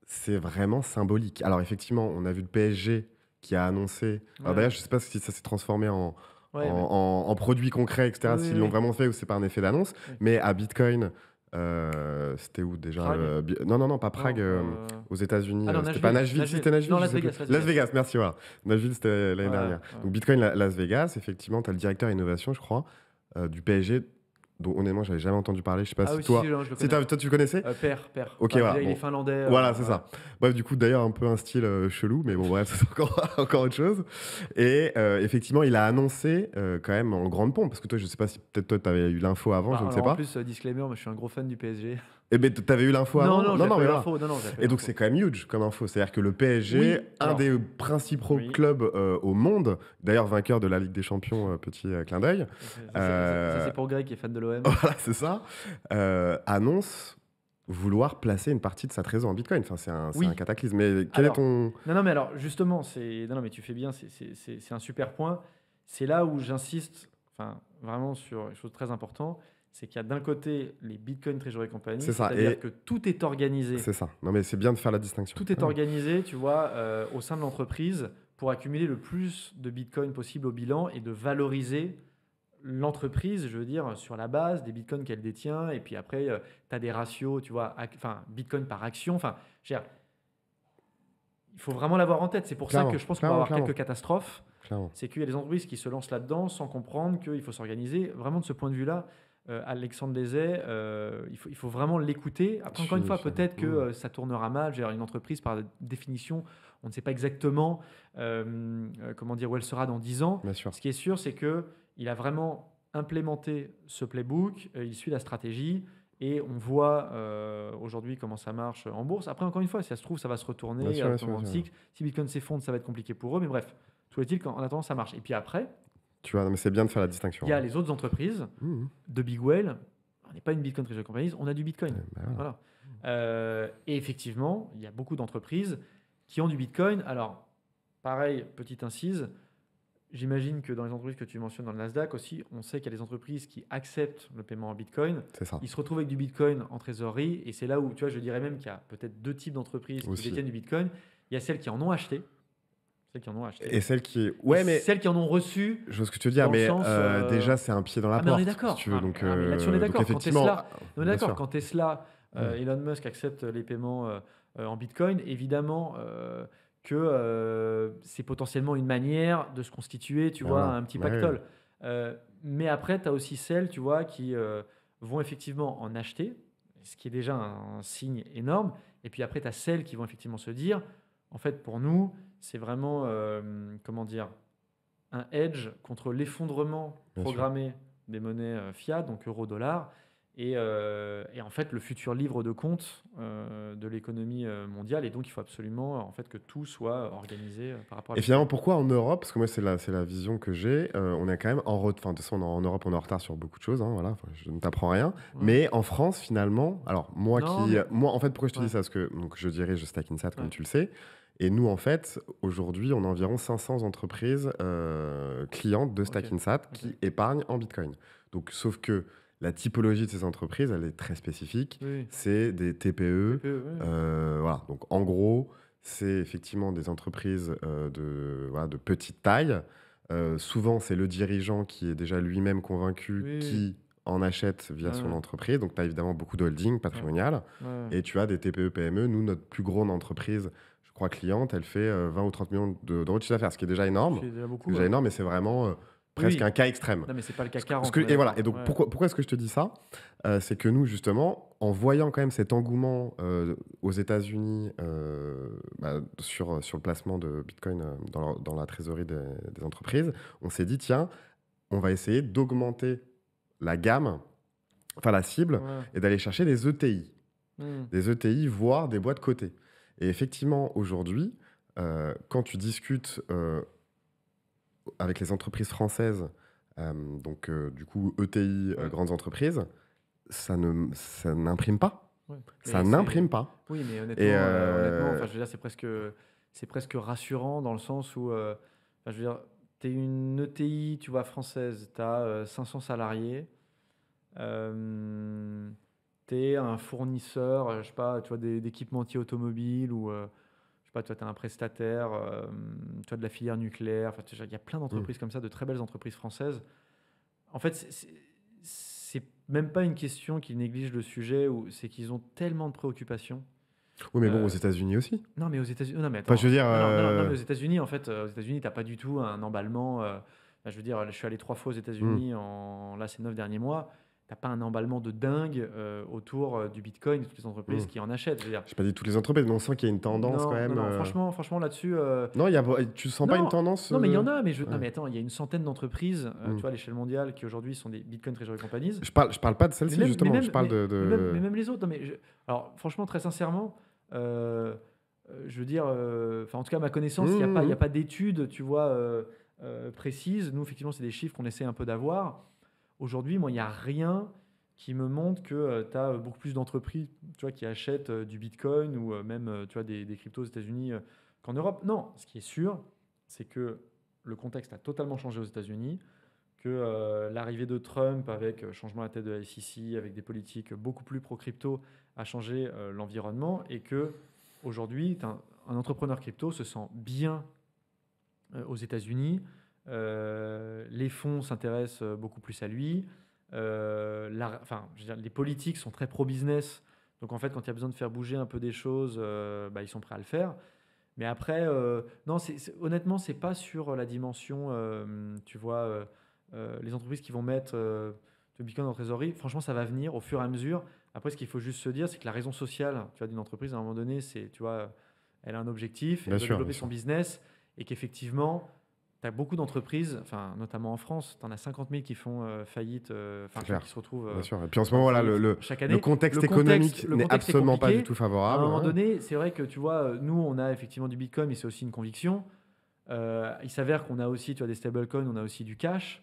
c'est vraiment symbolique. Alors effectivement, on a vu le PSG qui a annoncé. Alors Ouais. d'ailleurs, je ne sais pas si ça s'est transformé Ouais, mais- en produits concrets, etc. Oui, S'ils oui, l'ont oui. vraiment fait ou c'est pas un effet d'annonce. Oui. Mais à Bitcoin, c'était où déjà Prague Non, pas Prague, Non, aux États-Unis. Ah non, C'était pas Nashville. Si, c'était Nashville. Non, je Las sais plus. Vegas. Las Vegas, merci. Voilà. Nashville, c'était l'année Ouais, dernière. ouais. Donc Bitcoin, Las Vegas, effectivement, tu as le directeur innovation, je crois, du PSG, dont honnêtement, j'avais jamais entendu parler. Je sais pas Ah si oui, si, toi. je le Si connais. toi, tu le connaissais. Père. Ok, Bah, voilà. déjà, il est Bon. finlandais. Voilà, c'est ouais. ça. Bref, du coup, d'ailleurs, un peu un style chelou, mais bon, bref, c'est encore autre chose. Et effectivement, il a annoncé quand même en grande pompe, parce que toi, je sais pas si peut-être toi, tu avais eu l'info avant, Bah, je ne sais alors, en pas. plus, disclaimer, moi je suis un gros fan du PSG. Eh bien, tu avais eu l'info Non, avant? non, j'avais Non, pas mais eu voilà. l'info. Non, j'avais pas eu Et donc, l'info. c'est quand même huge comme info. C'est-à-dire que le PSG, Oui, un alors, des principaux oui. clubs au monde, d'ailleurs vainqueur de la Ligue des Champions, petit clin d'œil, Ça, c'est pour Greg qui est fan de l'OM. voilà, c'est ça, annonce vouloir placer une partie de sa trésor en Bitcoin. Enfin, c'est un Oui. cataclysme. Mais quel est Alors, ton... Non, mais alors, justement, non, mais tu fais bien, c'est un super point. C'est là où j'insiste, enfin, vraiment sur une chose très importante, c'est qu'il y a d'un côté les Bitcoin Treasury Company, C'est ça, c'est-à-dire et- que tout est organisé. C'est ça. Non, mais c'est bien de faire la distinction. Tout est Ouais. organisé, tu vois, au sein de l'entreprise pour accumuler le plus de Bitcoin possible au bilan et de valoriser l'entreprise, je veux dire, sur la base des Bitcoins qu'elle détient. Et puis après, tu as des ratios, tu vois, enfin, Bitcoin par action. Enfin, je veux dire, il faut vraiment l'avoir en tête. C'est pour ça Clairement, que je pense qu'on va clairement, avoir clairement. quelques catastrophes. Clairement. C'est qu'il y a des entreprises qui se lancent là-dedans sans comprendre qu'il faut s'organiser. Vraiment, de ce point de vue-là, Alexandre Lézet, il faut vraiment l'écouter. Après, encore une fois, peut-être que ça tournera mal. Je veux dire, une entreprise, par définition, on ne sait pas exactement comment dire, où elle sera dans 10 ans. Bien sûr. Ce qui est sûr, c'est qu'il a vraiment implémenté ce playbook, il suit la stratégie. Et on voit aujourd'hui comment ça marche en bourse. Après, encore une fois, si ça se trouve, ça va se retourner. Bien sûr, bien sûr, tournant de bien sûr. cycle. Si Bitcoin s'effondre, ça va être compliqué pour eux. Mais bref, tout est-il qu'en attendant, ça marche. Et puis après, Tu vois, non, mais c'est bien de faire la distinction. il y a les autres entreprises Mmh. de Big Whale. On n'est pas une Bitcoin Treasury Company, on a du Bitcoin. Bah voilà. Voilà. Et effectivement, il y a beaucoup d'entreprises qui ont du Bitcoin. Alors, pareil, petite incise, j'imagine que dans les entreprises que tu mentionnes dans le Nasdaq aussi, on sait qu'il y a des entreprises qui acceptent le paiement en Bitcoin. C'est ça. Ils se retrouvent avec du Bitcoin en trésorerie. Et c'est là où, tu vois, je dirais même qu'il y a peut-être deux types d'entreprises qui Aussi. détiennent du Bitcoin. Il y a celles qui en ont acheté. Et celle qui... Ouais, Et mais... celles qui en ont reçu. Je vois ce que tu veux dire, Dans le mais sens, déjà, c'est un pied dans la Ah, mais on porte. est d'accord. Si tu veux. Donc, mais là-dessus, on est donc d'accord. Quand effectivement... Tesla, on est bien d'accord. sûr. Quand Tesla, Ouais. Elon Musk accepte les paiements en Bitcoin, évidemment que c'est potentiellement une manière de se constituer, tu vois, Voilà. un petit Ouais, pactole. Mais après, tu as aussi celles, tu vois, qui vont effectivement en acheter, ce qui est déjà un signe énorme. Et puis après, tu as celles qui vont effectivement se dire, en fait, pour nous, c'est vraiment, comment dire, un hedge contre l'effondrement Bien sûr. programmé des monnaies fiat, donc euro-dollar, et en fait le futur livre de compte de l'économie mondiale. Et donc il faut absolument en fait que tout soit organisé par rapport à Et la finalement, pourquoi en Europe? Parce que moi, c'est la vision que j'ai. On est quand même en retard. Enfin, de toute façon, en Europe, on est en retard sur beaucoup de choses. Hein, voilà. Enfin, je ne t'apprends rien. Ouais. Mais en France, finalement, alors moi Non, mais- moi, en fait, pourquoi je te Ouais. dis ça? Parce que donc, je dirige Stack Insat, comme Ouais. tu le sais. Et nous, en fait, aujourd'hui, on a environ 500 entreprises clientes de Stack Ok. Insat Ok. qui épargnent en Bitcoin. Donc, sauf que la typologie de ces entreprises, elle est très spécifique. Oui. C'est des TPE. TPE, ouais. Voilà. Donc, en gros, c'est effectivement des entreprises de petite taille. Souvent, c'est le dirigeant qui est déjà lui-même convaincu Oui. qui en achète via son Ouais. entreprise. Donc, tu as évidemment beaucoup de holding patrimonial. Ouais. Et tu as des TPE, PME. Nous, notre plus grande entreprise, je crois, cliente, elle fait 20 ou 30 millions d'euros de chiffre d'affaires, ce qui est déjà énorme. C'est déjà beaucoup. C'est déjà Ouais. énorme, mais c'est vraiment Oui, presque un oui. cas extrême. Non, mais c'est pas le CAC Parce 40, que, on est et voilà. Et d'accord. donc, Ouais. pourquoi est-ce que je te dis ça? C'est que nous, justement, en voyant quand même cet engouement aux États-Unis sur le placement de Bitcoin dans la trésorerie des entreprises, on s'est dit, tiens, on va essayer d'augmenter la gamme, enfin la cible, Ouais. et d'aller chercher des ETI. Hmm. Des ETI, voire des boîtes cotées. Et effectivement, aujourd'hui, quand tu discutes avec les entreprises françaises, donc du coup ETI, Ouais. grandes entreprises, ça n'imprime pas. Ouais. Ça Mais c'est. n'imprime pas. Oui, mais Et honnêtement, enfin, je veux dire, c'est presque rassurant dans le sens où, enfin, je veux dire, tu es une ETI, tu vois, française, tu as 500 salariés, tu es un fournisseur, je sais pas, tu vois, d'équipementiers automobiles ou, je sais pas, tu vois, tu es un prestataire, tu vois, de la filière nucléaire, enfin, tu vois, il y a plein mm. d'entreprises comme ça, de très belles entreprises françaises. En fait, c'est même pas une question qu'ils négligent le sujet, ou c'est qu'ils ont tellement de préoccupations. Oui, mais bon, aux Euh, États-Unis aussi. non, mais aux États-Unis, non, mais Enfin, je attends, veux dire, non, mais aux États-Unis, en fait, aux États-Unis, t'as pas du tout un emballement. Enfin, je veux dire, je suis allé 3 fois aux mm. États-Unis là, ces 9 derniers mois. T'as pas un emballement de dingue autour du Bitcoin, de toutes les entreprises Mm. qui en achètent. Je veux dire, J'ai pas dit toutes les entreprises, mais on sent qu'il y a une tendance quand non, non, même. non, franchement, là-dessus, Non, tu sens pas une non, tendance non, mais il y en a, non, ouais. mais attends, il y a une centaine d'entreprises, tu Mm. vois, à l'échelle mondiale, qui aujourd'hui sont des Bitcoin Treasury Companies. Je parle pas de Mais celle-ci, même, mais justement. Je même, parle mais même les autres. Non, mais alors, franchement, très sincèrement, je veux dire, enfin, en tout cas, à ma connaissance, il y a Mm. pas d'études, tu vois, précises. Nous, effectivement, c'est des chiffres qu'on essaie un peu d'avoir. Aujourd'hui, moi, il n'y a rien qui me montre que tu as beaucoup plus d'entreprises, tu vois, qui achètent du Bitcoin ou même, tu vois, des cryptos aux États-Unis qu'en Europe. Non, ce qui est sûr, c'est que le contexte a totalement changé aux États-Unis, que l'arrivée de Trump avec changement à la tête de la SEC, avec des politiques beaucoup plus pro-crypto, a changé l'environnement, et que aujourd'hui, un entrepreneur crypto se sent bien aux États-Unis. Les fonds s'intéressent beaucoup plus à lui. Enfin, je veux dire, les politiques sont très pro-business. Donc en fait, quand il y a besoin de faire bouger un peu des choses, bah, ils sont prêts à le faire. Mais après, non, honnêtement, c'est pas sur la dimension, tu vois, les entreprises qui vont mettre le Bitcoin en trésorerie. Franchement, ça va venir au fur et à mesure. Après, ce qu'il faut juste se dire, c'est que la raison sociale, tu vois, d'une entreprise, à un moment donné, c'est, tu vois, elle a un objectif, elle Bien veut sûr, bien développer son sûr. business, et qu'effectivement, tu as beaucoup d'entreprises, enfin, notamment en France, tu en as 50 000 qui font faillite, enfin, C'est tu vois, clair. qui se retrouvent Bien sûr. Et puis en ce en moment, voilà, faillite chaque le année. contexte économique Le n'est contexte est absolument pas du compliqué. tout À un favorable. moment Hein. donné, c'est vrai que tu vois, nous, on a effectivement du Bitcoin, mais c'est aussi une conviction. Il s'avère qu'on a aussi, tu vois, des stablecoins, on a aussi du cash.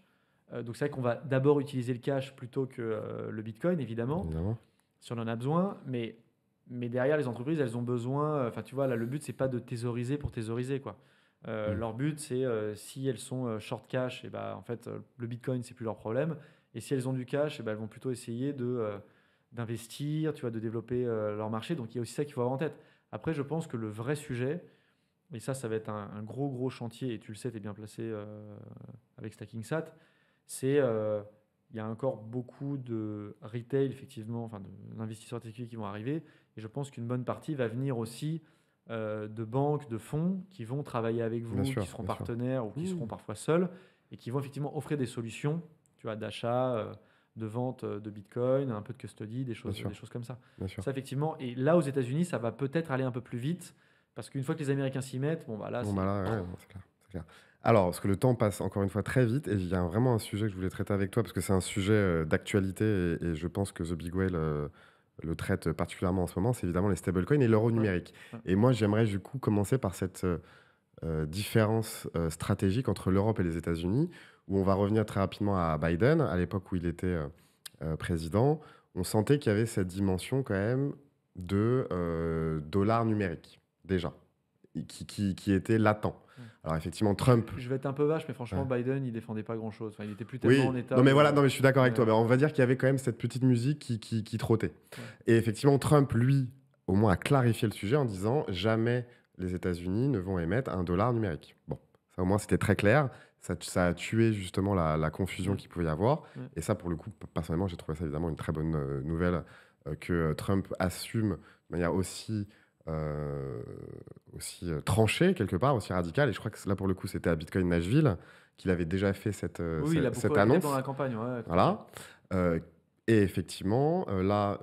Donc c'est vrai qu'on va d'abord utiliser le cash plutôt que le Bitcoin, évidemment, Évidemment. si on en a besoin. Mais derrière, les entreprises, elles ont besoin. Enfin, tu vois, là, le but, c'est pas de thésauriser pour thésauriser, quoi. Mm. Leur but, c'est si elles sont short cash, et ben en fait, le Bitcoin, c'est plus leur problème. Et si elles ont du cash, et ben elles vont plutôt essayer d'investir, tu vois, de développer leur marché. Donc il y a aussi ça qu'il faut avoir en tête. Après, je pense que le vrai sujet, et ça va être un gros chantier, et tu le sais, tu es bien placé avec StackingSat, c'est il y a encore beaucoup de retail, effectivement, enfin d'investisseurs particuliers qui vont arriver, et je pense qu'une bonne partie va venir aussi de banques, de fonds qui vont travailler avec Bien vous, qui sûr, seront bien sûr. partenaires ou qui Mm. seront parfois seuls, et qui vont effectivement offrir des solutions, tu vois, d'achat, de vente de Bitcoin, un peu de custody, Bien sûr, des choses comme ça. bien sûr. Ça, effectivement, et là, aux États-Unis, ça va peut-être aller un peu plus vite, parce qu'une fois que les Américains s'y mettent, bon, bah là, Bon, c'est. bah là, ouais, non, c'est clair, c'est clair. Alors, parce que le temps passe encore une fois très vite, et il y a vraiment un sujet que je voulais traiter avec toi, parce que c'est un sujet d'actualité, et je pense que The Big Whale le traite particulièrement en ce moment, c'est évidemment les stablecoins et l'euro Ouais, numérique. ouais, Et moi, j'aimerais du coup commencer par cette différence stratégique entre l'Europe et les États-Unis, où on va revenir très rapidement à Biden, à l'époque où il était président. On sentait qu'il y avait cette dimension quand même de dollar numérique, déjà, qui était latent. ouais. Alors effectivement, Trump... Je vais être un peu vache, mais franchement, Ouais. Biden, il défendait pas grand-chose. Enfin, il était plus tellement en Oui, état non mais où. voilà, non mais je suis d'accord avec Ouais, toi. Mais on va dire qu'il y avait quand même cette petite musique qui trottait. ouais. Et effectivement, Trump, lui, au moins a clarifié le sujet en disant jamais les États-Unis ne vont émettre un dollar numérique. Bon, ça au moins c'était très clair. Ça a tué justement la confusion Ouais, qu'il pouvait y avoir. ouais. Et ça, pour le coup, personnellement, j'ai trouvé ça évidemment une très bonne nouvelle que Trump assume de manière aussi aussi tranché quelque part, aussi radical. Et je crois que là, pour le coup, c'était à Bitcoin Nashville qu'il avait déjà fait Oui, il a beaucoup cette été dans annonce. la campagne, ouais, tout à fait. Voilà. Euh, et effectivement, là,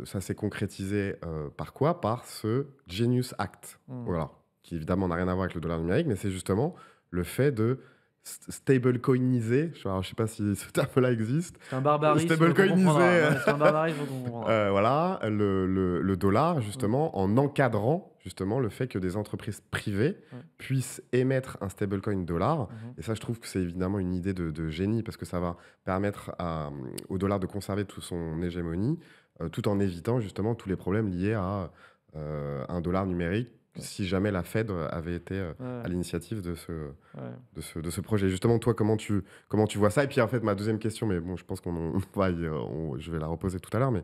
ça s'est concrétisé par quoi? Par ce Genius Act. Hmm. Voilà. Qui évidemment n'a rien à voir avec le dollar numérique, mais c'est justement le fait de stablecoiniser. Alors, je ne sais pas si ce terme-là existe. C'est un barbarisme qu'on comprendra. Stablecoiniser Non, mais c'est un barbarisme qu'on comprendra. voilà, le dollar, Hmm. justement, en encadrant justement le fait que des entreprises privées Ouais. puissent émettre un stablecoin dollar. Mhm. Et ça, je trouve que c'est évidemment une idée de génie parce que ça va permettre au dollar de conserver toute son hégémonie tout en évitant justement tous les problèmes liés à un dollar numérique Ouais. si jamais la Fed avait été Ouais. à l'initiative de Ouais. de ce projet. Justement, toi, comment tu vois ça? Et puis, en fait, ma deuxième question, mais bon, je pense je vais la reposer tout à l'heure, mais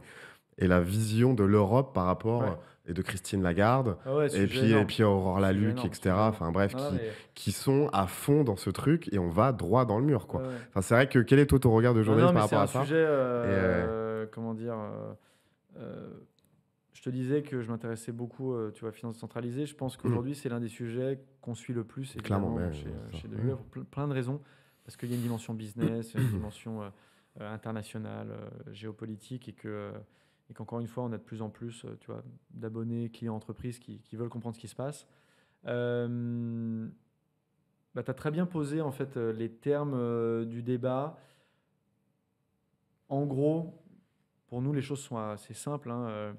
et la vision de l'Europe par rapport, Ouais. et de Christine Lagarde, Ah ouais, sujet énorme. et puis Aurore Sujet Lalucq, énorme, etc. sujet énorme. Enfin bref, Non, non, mais... qui sont à fond dans ce truc et on va droit dans le mur, quoi. Ouais, ouais. Enfin, c'est vrai que quel est toi ton regard de Non, journaliste non, par mais c'est rapport un à ça? sujet, Et comment dire, euh, je te disais que je m'intéressais beaucoup, tu vois, finances centralisées. Je pense qu'aujourd'hui, c'est l'un des sujets qu'on suit le plus, clairement, évidemment, mais chez ça, DWF, pour plein de raisons. Parce qu'il y a une dimension business, une dimension internationale, géopolitique, et qu'encore une fois, on a de plus en plus, tu vois, d'abonnés, clients, entreprises qui veulent comprendre ce qui se passe. Bah, tu as très bien posé, en fait, les termes du débat. En gros, pour nous, les choses sont assez simples, hein.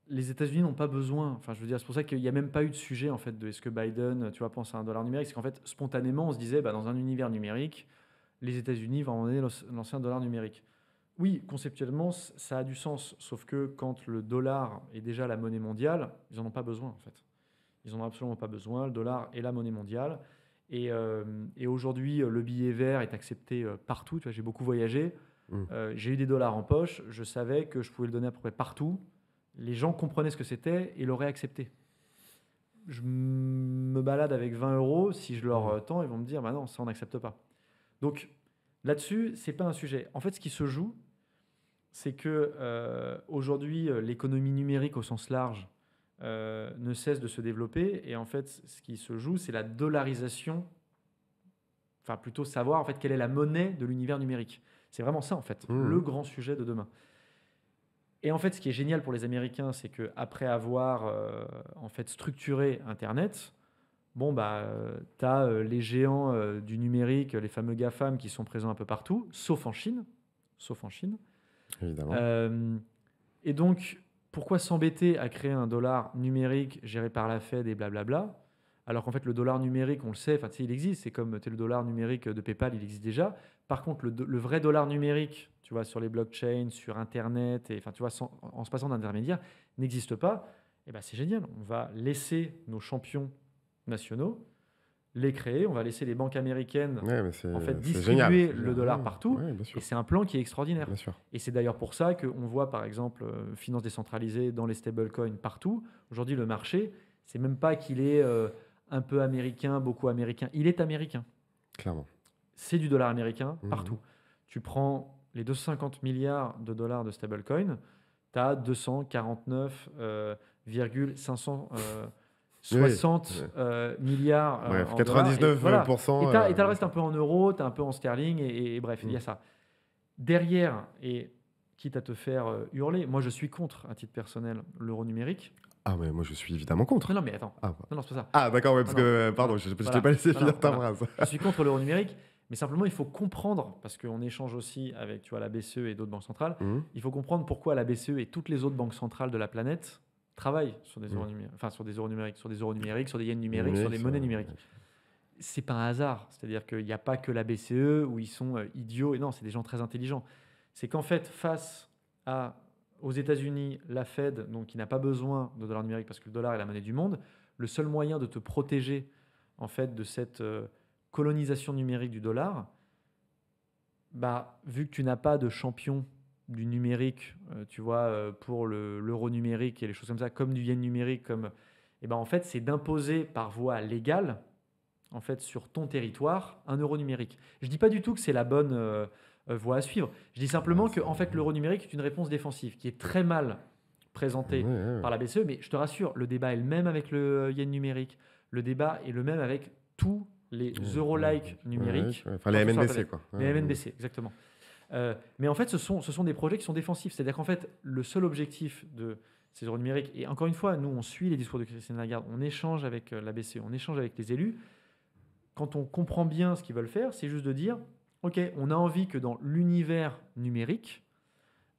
Les États-Unis n'ont pas besoin. Enfin, je veux dire, c'est pour ça qu'il n'y a même pas eu de sujet en fait de est-ce que Biden, tu vois, pense à un dollar numérique. C'est qu'en fait, spontanément, on se disait, bah, dans un univers numérique, les États-Unis vont emmener l'ancien dollar numérique. Oui, conceptuellement, ça a du sens. Sauf que quand le dollar est déjà la monnaie mondiale, ils n'en ont pas besoin en fait. Ils n'en ont absolument pas besoin. Le dollar est la monnaie mondiale. Et aujourd'hui, le billet vert est accepté partout. Tu vois, j'ai beaucoup voyagé. Mm. J'ai eu des dollars en poche. Je savais que je pouvais le donner à peu près partout. Les gens comprenaient ce que c'était et l'auraient accepté. Je me balade avec 20 euros. Si je leur tends, ils vont me dire bah non, ça on n'accepte pas. Donc là-dessus, c'est pas un sujet. En fait, ce qui se joue, c'est que aujourd'hui, l'économie numérique au sens large ne cesse de se développer. Et en fait, ce qui se joue, c'est la dollarisation. Enfin, plutôt savoir en fait quelle est la monnaie de l'univers numérique. C'est vraiment ça en fait, le grand sujet de demain. Et en fait, ce qui est génial pour les Américains, c'est qu'après avoir en fait structuré Internet, bon, bah, tu as les géants du numérique, les fameux GAFAM qui sont présents un peu partout, sauf en Chine. Sauf en Chine. évidemment. Et donc, pourquoi s'embêter à créer un dollar numérique géré par la Fed et blablabla, alors qu'en fait, le dollar numérique, on le sait, il existe, c'est comme le dollar numérique de PayPal, il existe déjà. Par contre, le vrai dollar numérique, tu vois, sur les blockchains, sur Internet, et tu vois, en se passant d'intermédiaire, n'existe pas. Et ben, c'est génial. On va laisser nos champions nationaux les créer. On va laisser les banques américaines Ouais, mais en fait c'est distribuer génial. le dollar Ouais, partout. ouais, bien Et sûr. c'est un plan qui est extraordinaire. Bien sûr. Et c'est d'ailleurs pour ça qu'on voit par exemple finances décentralisées dans les stablecoins partout. Aujourd'hui, le marché, c'est même pas qu'il est un peu américain, beaucoup américain. Il est américain. Clairement. C'est du dollar américain partout. Tu prends les 250 milliards de dollars de stablecoin, tu as 249,560 milliards Bref, en dollars. 99%. Voilà. Et tu as le bien reste sûr. un peu en euros, tu as un peu en sterling, et bref, il y a ça. Derrière, et quitte à te faire hurler, moi je suis contre, à titre personnel, l'euro numérique. Ah, mais moi je suis évidemment contre. Non, mais attends. Ah, Non, c'est pas ça. ah d'accord, ouais, parce Non, non. que, pardon, je t'ai pas laissé finir ta phrase. Je suis contre l'euro numérique, mais simplement il faut comprendre, parce qu'on échange aussi avec la BCE et d'autres banques centrales, il faut comprendre pourquoi la BCE et toutes les autres banques centrales de la planète travaillent sur des euros numériques, enfin sur des euros numériques, sur des euros numériques, sur des yens numériques, sur des monnaies numériques. C'est pas un hasard, c'est-à-dire qu'il n'y a pas que la BCE où ils sont idiots, et non, c'est des gens très intelligents. C'est qu'en fait, face aux États-Unis, la Fed, donc qui n'a pas besoin de dollar numérique parce que le dollar est la monnaie du monde, le seul moyen de te protéger en fait de cette colonisation numérique du dollar, bah, vu que tu n'as pas de champion du numérique, tu vois, pour l'euro numérique et les choses comme ça, comme du yen numérique, et ben en fait, c'est d'imposer par voie légale, en fait, sur ton territoire, un euro numérique. Je dis pas du tout que c'est la bonne voie à suivre. Je dis simplement que en fait, l'euro numérique est une réponse défensive qui est très mal présenté par la BCE, mais je te rassure, le débat est le même avec le yen numérique, le débat est le même avec tous les euro-like numériques. Enfin, les MNBC, quoi. Les MNBC, exactement. Mais en fait, ce sont des projets qui sont défensifs. C'est-à-dire qu'en fait, le seul objectif de ces euros numériques, et encore une fois, nous, on suit les discours de Christine Lagarde, on échange avec la BCE, on échange avec les élus. Quand on comprend bien ce qu'ils veulent faire, c'est juste de dire, OK, on a envie que dans l'univers numérique,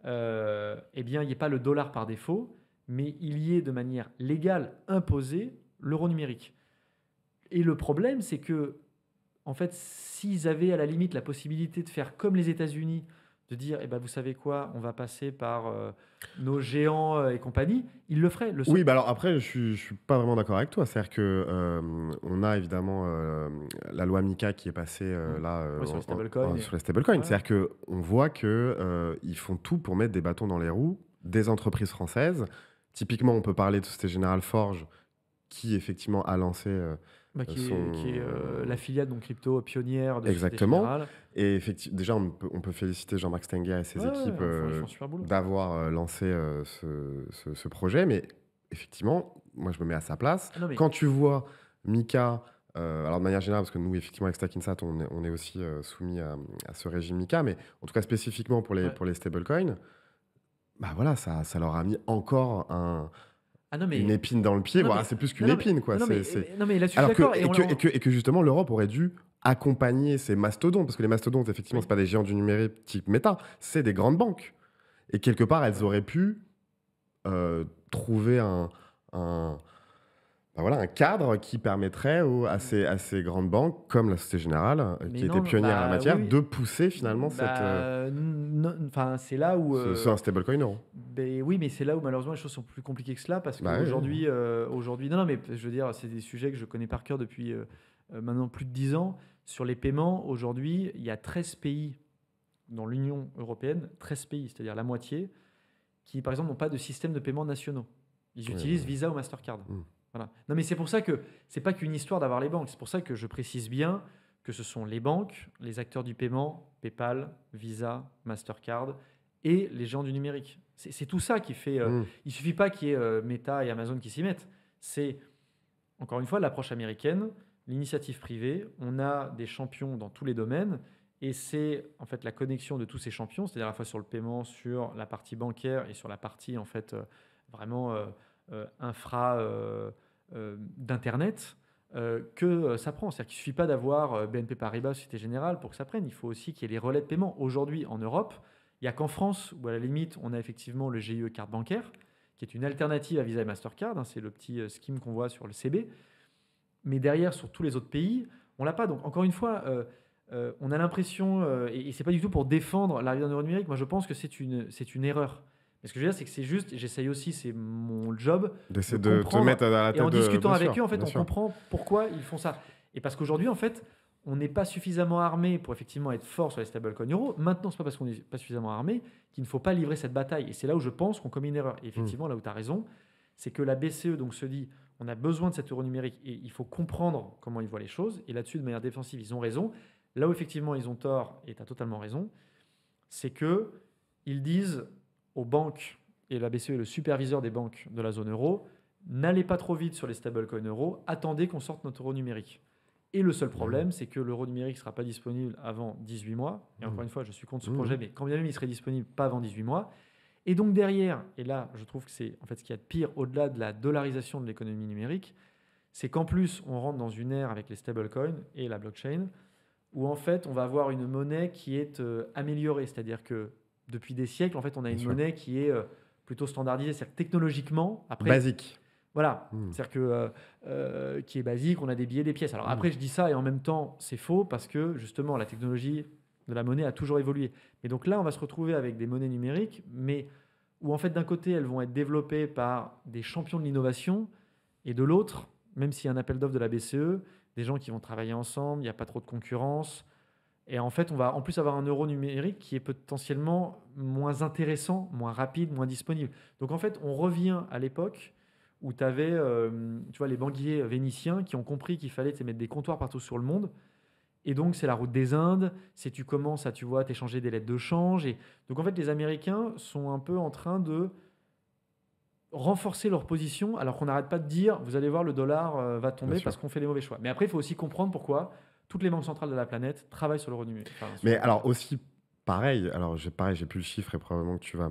eh bien, il n'y ait pas le dollar par défaut, mais il y ait de manière légale imposée l'euro numérique. Et le problème, c'est que, en fait, s'ils avaient à la limite la possibilité de faire comme les États-Unis, de dire, eh ben, vous savez quoi, on va passer par nos géants et compagnie, ils le feraient. Oui, bah alors après, je suis pas vraiment d'accord avec toi. C'est-à-dire que on a évidemment la loi MiCA qui est passée là sur les stablecoins. sur les stablecoins. C'est-à-dire que on voit que ils font tout pour mettre des bâtons dans les roues des entreprises françaises. Typiquement, on peut parler de Société Générale Forge, qui effectivement a lancé qui est la filiale donc crypto pionnière de Société exactement. Générale. Et effectivement, déjà, on peut féliciter Jean-Marc Stenger et ses équipes ils font super boulot. d'avoir lancé ce projet. Mais effectivement, moi, je me mets à sa place. Ah non, mais- Quand tu vois Mika, alors de manière générale, parce que nous, effectivement, avec Stackinsat, on est aussi soumis à ce régime Mika, mais en tout cas, spécifiquement pour les stablecoins, bah voilà, ça leur a mis encore une épine dans le pied. Non, Voilà, mais- c'est plus qu'une non, épine, mais- quoi. non, mais là-dessus, je suis Alors d'accord. et que justement, l'Europe aurait dû accompagner ces mastodontes, parce que les mastodontes, effectivement, c'est pas des géants du numérique type Meta, c'est des grandes banques. Et quelque part, elles auraient pu trouver un cadre qui permettrait à ces grandes banques, comme la Société Générale, qui était pionnière en la matière, de pousser finalement c'est là où... un stablecoin euro. Oui, mais c'est là où malheureusement les choses sont plus compliquées que cela, parce Bah oui, qu'aujourd'hui, non, mais je veux dire, c'est des sujets que je connais par cœur depuis maintenant plus de 10 ans. Sur les paiements, aujourd'hui, il y a 13 pays dans l'Union européenne, 13 pays, c'est-à-dire la moitié, qui par exemple n'ont pas de système de paiement nationaux. Ils utilisent Visa ou Mastercard. Voilà. Non, mais c'est pour ça que c'est pas qu'une histoire d'avoir les banques. C'est pour ça que je précise bien que ce sont les banques, les acteurs du paiement, PayPal, Visa, Mastercard, et les gens du numérique. C'est tout ça qui fait... Il suffit pas qu'il y ait Meta et Amazon qui s'y mettent. C'est, encore une fois, l'approche américaine, l'initiative privée. On a des champions dans tous les domaines, et c'est en fait la connexion de tous ces champions, c'est-à-dire à la fois sur le paiement, sur la partie bancaire et sur la partie en fait vraiment infra d'internet, que ça prend. C'est-à-dire qu'il ne suffit pas d'avoir BNP Paribas, Société Générale pour que ça prenne. Il faut aussi qu'il y ait les relais de paiement. Aujourd'hui, en Europe, il n'y a qu'en France où, à la limite, on a effectivement le GIE carte bancaire, qui est une alternative à Visa et Mastercard. C'est le petit scheme qu'on voit sur le CB. Mais derrière, sur tous les autres pays, on ne l'a pas. Donc, encore une fois, on a l'impression, et ce n'est pas du tout pour défendre l'arrivée d'un euro numérique, moi je pense que c'est une erreur. Mais ce que je veux dire, c'est que c'est juste, j'essaye aussi, c'est mon job, d'essayer de te mettre à la tête. Et en discutant bien avec sûr, eux, en fait, bien on sûr. comprend pourquoi ils font ça. Et parce qu'aujourd'hui, en fait, on n'est pas suffisamment armé pour effectivement être fort sur les stablecoins euros. Maintenant, ce n'est pas parce qu'on n'est pas suffisamment armé qu'il ne faut pas livrer cette bataille. Et c'est là où je pense qu'on commet une erreur. Et effectivement, là où tu as raison, c'est que la BCE donc, se dit on a besoin de cet euro numérique et il faut comprendre comment ils voient les choses. Et là-dessus, de manière défensive, ils ont raison. Là où effectivement ils ont tort, et tu as totalement raison, c'est qu'ils disent aux banques, et la BCE est le superviseur des banques de la zone euro, n'allez pas trop vite sur les stablecoins euros, attendez qu'on sorte notre euro numérique. Et le seul problème, c'est que l'euro numérique ne sera pas disponible avant 18 mois. Et encore une fois, je suis contre ce projet, mais quand bien même il serait disponible pas avant 18 mois. Et donc derrière, et là je trouve que c'est en fait ce qu'il y a de pire au-delà de la dollarisation de l'économie numérique, c'est qu'en plus on rentre dans une ère avec les stablecoins et la blockchain, où en fait on va avoir une monnaie qui est améliorée. C'est-à-dire que depuis des siècles, en fait, on a une monnaie qui est plutôt standardisée, c'est-à-dire technologiquement. Après, basique. Voilà, c'est-à-dire que qui est basique, on a des billets, des pièces. Alors après, je dis ça et en même temps, c'est faux parce que justement, la technologie de la monnaie a toujours évolué. Et donc là, on va se retrouver avec des monnaies numériques, mais où en fait, d'un côté, elles vont être développées par des champions de l'innovation, et de l'autre, même s'il y a un appel d'offres de la BCE, des gens qui vont travailler ensemble, il n'y a pas trop de concurrence. Et en fait, on va en plus avoir un euro numérique qui est potentiellement moins intéressant, moins rapide, moins disponible. Donc en fait, on revient à l'époque où tu avais tu vois, les banquiers vénitiens qui ont compris qu'il fallait mettre des comptoirs partout sur le monde. Et donc, c'est la route des Indes. C'est tu commences à, tu vois, t'échanger des lettres de change. Et donc, en fait, les Américains sont un peu en train de renforcer leur position alors qu'on n'arrête pas de dire vous allez voir le dollar va Bien tomber sûr. parce qu'on fait les mauvais choix. Mais après il faut aussi comprendre pourquoi toutes les banques centrales de la planète travaillent sur l'euro numérique. Enfin, Mais alors aussi, pareil, alors j'ai plus le chiffre et probablement que tu vas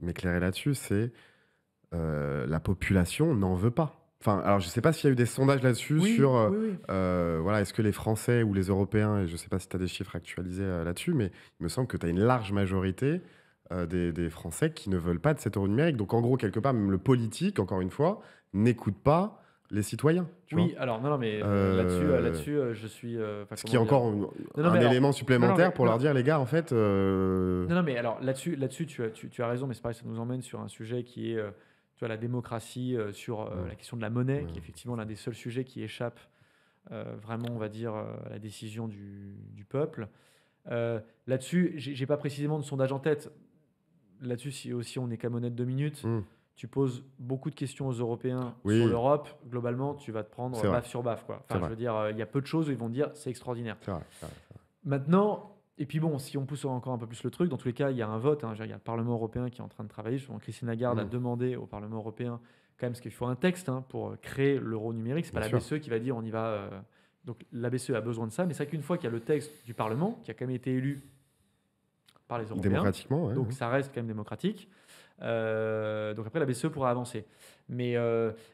m'éclairer là-dessus, c'est la population n'en veut pas. Enfin, alors je sais pas s'il y a eu des sondages là-dessus oui, sur, oui, oui. voilà, est-ce que les Français ou les Européens, et je sais pas si tu as des chiffres actualisés là-dessus, mais il me semble que tu as une large majorité des Français qui ne veulent pas de cet euro numérique. Donc en gros, quelque part, même le politique, encore une fois, n'écoute pas les citoyens. Tu vois. Oui, alors non, non, mais Euh, là-dessus, je suis. Enfin, Ce qui est comment dire encore Non, non, un mais alors, élément non, non, supplémentaire mais pour non, leur dire, les gars, en fait, non, non, mais alors là-dessus, tu as raison, mais c'est pareil, ça nous emmène sur un sujet qui est, tu vois, la démocratie, sur mm, la question de la monnaie, qui est mm, effectivement l'un des seuls sujets qui échappe vraiment, on va dire, à la décision du peuple. Là-dessus, j'ai pas précisément de sondage en tête. Là-dessus, si aussi on est qu'à monnaie de 2 minutes, mm. tu poses beaucoup de questions aux Européens sur Oui, l'Europe, globalement, tu vas te prendre c'est vrai, baffe sur baffe, quoi. c'est Enfin, je vrai, veux dire, il y a peu de choses où ils vont dire c'est extraordinaire. c'est vrai, c'est vrai. Maintenant, et puis bon, si on pousse encore un peu plus le truc, dans tous les cas, il y a un vote, hein. Il y a le Parlement européen qui est en train de travailler. Justement, Christine Lagarde a Mm, demandé au Parlement européen, quand même, parce qu'il faut un texte hein, pour créer l'euro numérique. C'est pas bien la sûr, BCE qui va dire on y va. Donc la BCE a besoin de ça, mais c'est qu'une fois qu'il y a le texte du Parlement, qui a quand même été élu par les Européens, démocratiquement, ouais, donc ouais. ça reste quand même démocratique. Donc après, la BCE pourra avancer. Mais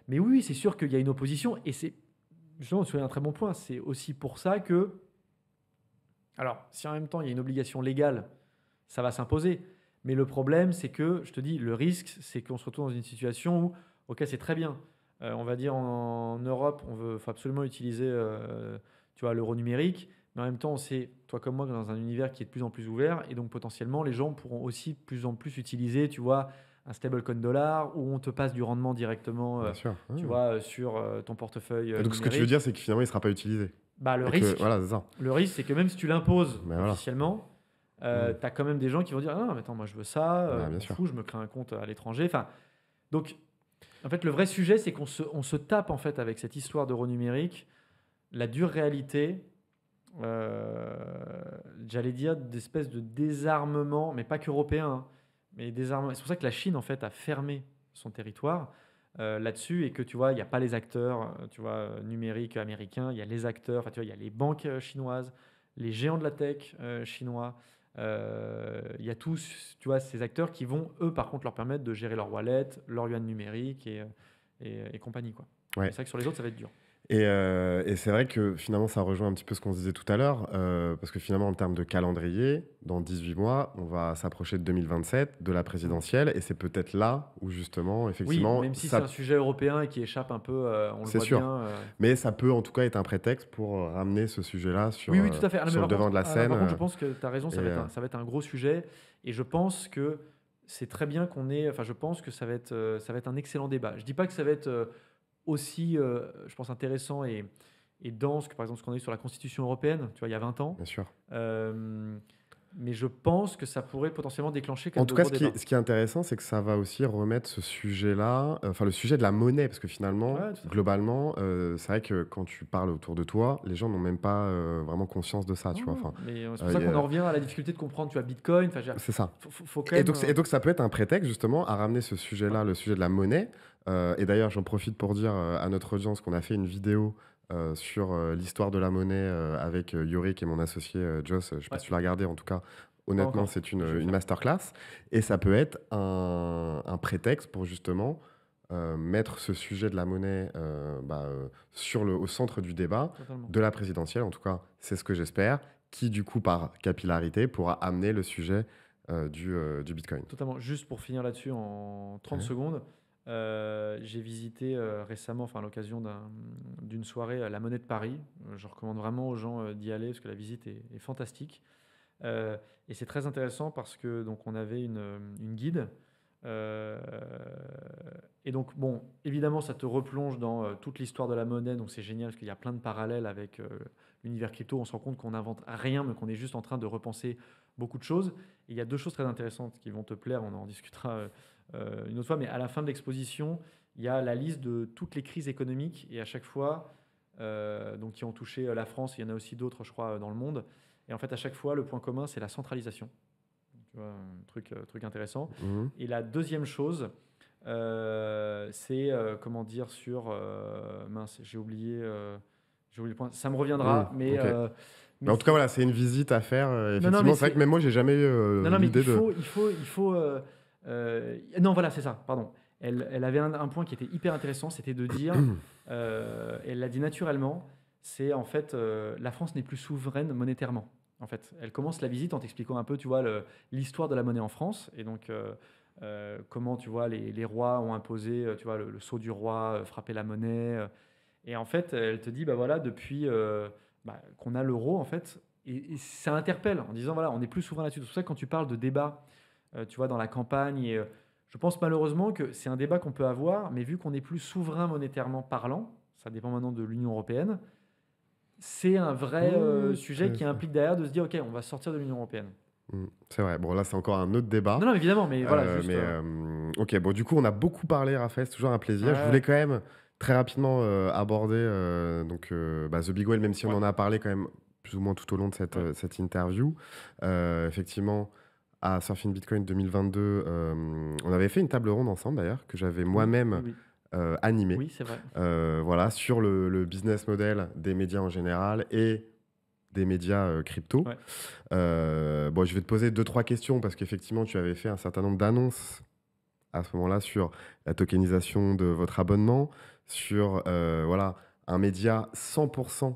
oui, c'est sûr qu'il y a une opposition, et c'est justement, tu as un très bon point. C'est aussi pour ça que, alors, si en même temps il y a une obligation légale, ça va s'imposer. Mais le problème, c'est que, je te dis, le risque, c'est qu'on se retrouve dans une situation où, ok, c'est très bien. On va dire en Europe, faut absolument utiliser, tu vois, l'euro numérique. Mais en même temps, on sait, toi comme moi, que dans un univers qui est de plus en plus ouvert, et donc potentiellement, les gens pourront aussi de plus en plus utiliser, tu vois, un stablecoin dollar, où on te passe du rendement directement, Bien sûr. tu Ouais. vois, sur ton portefeuille Et donc, ce que tu veux dire, numérique. c'est que finalement, il ne sera pas utilisé. Bah, le Et que, risque, voilà, c'est ça. le risque, c'est que même si tu l'imposes Mais voilà. officiellement, tu Mm. as quand même des gens qui vont dire ah non, mais attends, moi je veux ça, Bah, je bien m'en sûr. fous, je me crée un compte à l'étranger. Enfin, donc, en fait, le vrai sujet, c'est qu'on se tape en fait avec cette histoire d'euro numérique, la dure réalité, euh, j'allais dire, d'espèce de désarmement, mais pas qu'européen, hein, mais désarmement. C'est pour ça que la Chine en fait a fermé son territoire là-dessus et que tu vois, il n'y a pas les acteurs, tu vois, numériques américains, il y a les acteurs, enfin tu vois, il y a les banques chinoises, les géants de la tech chinois. Il y a tous, tu vois, ces acteurs qui vont, eux, par contre, leur permettre de gérer leur wallet, leur yuan numérique et compagnie, quoi. Mais Ouais. c'est vrai que sur les autres, ça va être dur. Et c'est vrai que finalement, ça rejoint un petit peu ce qu'on se disait tout à l'heure, parce que finalement, en termes de calendrier, dans 18 mois, on va s'approcher de 2027, de la Mm. présidentielle, et c'est peut-être là où justement, Oui, effectivement, même si c'est un ça, sujet européen et qui échappe un peu, on le c'est voit sûr, bien. mais ça peut en tout cas être un prétexte pour ramener ce sujet-là Oui, oui, tout à fait. Ah, non, mais sur le devant de la scène. par contre, je pense que tu as raison, Et, ça va être un gros sujet. Et je pense que c'est très bien qu'on ait. Enfin, je pense que ça va être un excellent débat. Je dis pas que ça va être aussi, je pense, intéressant et dense que par exemple ce qu'on a eu sur la Constitution européenne, tu vois, il y a 20 ans. bien sûr. Euh, mais je pense que ça pourrait potentiellement déclencher quand En même tout de cas, gros débats. ce qui est intéressant, c'est que ça va aussi remettre ce sujet-là, enfin le sujet de la monnaie, parce que finalement, Ouais, tout à fait. globalement, c'est vrai que quand tu parles autour de toi, les gens n'ont même pas vraiment conscience de ça, tu Non, vois. non, Enfin, mais c'est pour ça il y qu'on a- en revient à la difficulté de comprendre, tu vois, Bitcoin. Enfin, c'est ça. faut quand même. Et donc, ça peut être un prétexte justement à ramener ce Ouais, sujet-là, le sujet de la monnaie. Et d'ailleurs, j'en profite pour dire à notre audience qu'on a fait une vidéo sur l'histoire de la monnaie avec Yorick et mon associé Joss. Je ne sais pas ouais, si tu l'as regardé, en tout cas, pas honnêtement, encore. c'est Je vais le une faire. masterclass. Et ça peut être un prétexte pour justement mettre ce sujet de la monnaie au centre du débat Totalement. de la présidentielle. En tout cas, c'est ce que j'espère, qui du coup, par capillarité, pourra amener le sujet du Bitcoin. Totalement. Juste pour finir là-dessus en 30 Ouais. secondes, j'ai visité récemment, enfin à l'occasion d'une soirée à la Monnaie de Paris. Je recommande vraiment aux gens d'y aller parce que la visite est fantastique. Et c'est très intéressant parce que donc on avait une guide. euh, et donc bon, évidemment, ça te replonge dans toute l'histoire de la monnaie, donc c'est génial parce qu'il y a plein de parallèles avec l'univers crypto. On se rend compte qu'on n'invente rien, mais qu'on est juste en train de repenser beaucoup de choses. Et il y a deux choses très intéressantes qui vont te plaire, on en discutera une autre fois, mais à la fin de l'exposition, il y a la liste de toutes les crises économiques et à chaque fois, donc qui ont touché la France, il y en a aussi d'autres, je crois, dans le monde. Et en fait, à chaque fois, le point commun, c'est la centralisation. Tu vois, un truc intéressant. Mhm. Et la deuxième chose, c'est, comment dire, sur... mince, j'ai oublié le point. Ça me Hmm, reviendra, mais, ok. Mais mais en tout cas, c'est... voilà, c'est une visite à faire. Non, non, mais Effectivement, c'est vrai que c'est... même moi, j'ai jamais eu Non, non, mais l'idée de. non, voilà, c'est ça, pardon. Elle avait un point qui était hyper intéressant, c'était de dire, elle l'a dit naturellement, c'est en fait, la France n'est plus souveraine monétairement. En fait, elle commence la visite en t'expliquant un peu, tu vois, l'histoire de la monnaie en France, et donc comment, tu vois, les rois ont imposé, tu vois, le sceau du roi, frapper la monnaie. Et en fait, elle te dit, bah voilà, depuis qu'on a l'euro, en fait, et ça interpelle en disant, voilà, on n'est plus souverain là-dessus. C'est pour ça que quand tu parles de débat, tu vois, dans la campagne, et je pense malheureusement que c'est un débat qu'on peut avoir, mais vu qu'on n'est plus souverain monétairement parlant, ça dépend maintenant de l'Union européenne, c'est un vrai Hmm, sujet qui implique derrière de se dire, ok, on va sortir de l'Union européenne. c'est vrai. Bon, là, c'est encore un autre débat. Non, non, évidemment, mais voilà, juste. Mais ok, bon, du coup, on a beaucoup parlé, Raphaël, c'est toujours un plaisir. Je voulais Ouais, quand même très rapidement aborder The Big Whale, même si on ouais, en a parlé quand même plus ou moins tout au long de ouais. cette interview. Effectivement, à Surfing Bitcoin 2022, on avait fait une table ronde ensemble d'ailleurs, que j'avais Oui, oui, moi-même oui. animée. Oui, c'est vrai. Voilà, sur le business model des médias en général et des médias crypto. Ouais. Bon, je vais te poser deux, trois questions parce qu'effectivement, tu avais fait un certain nombre d'annonces à ce moment-là sur la tokenisation de votre abonnement, sur voilà, un média 100%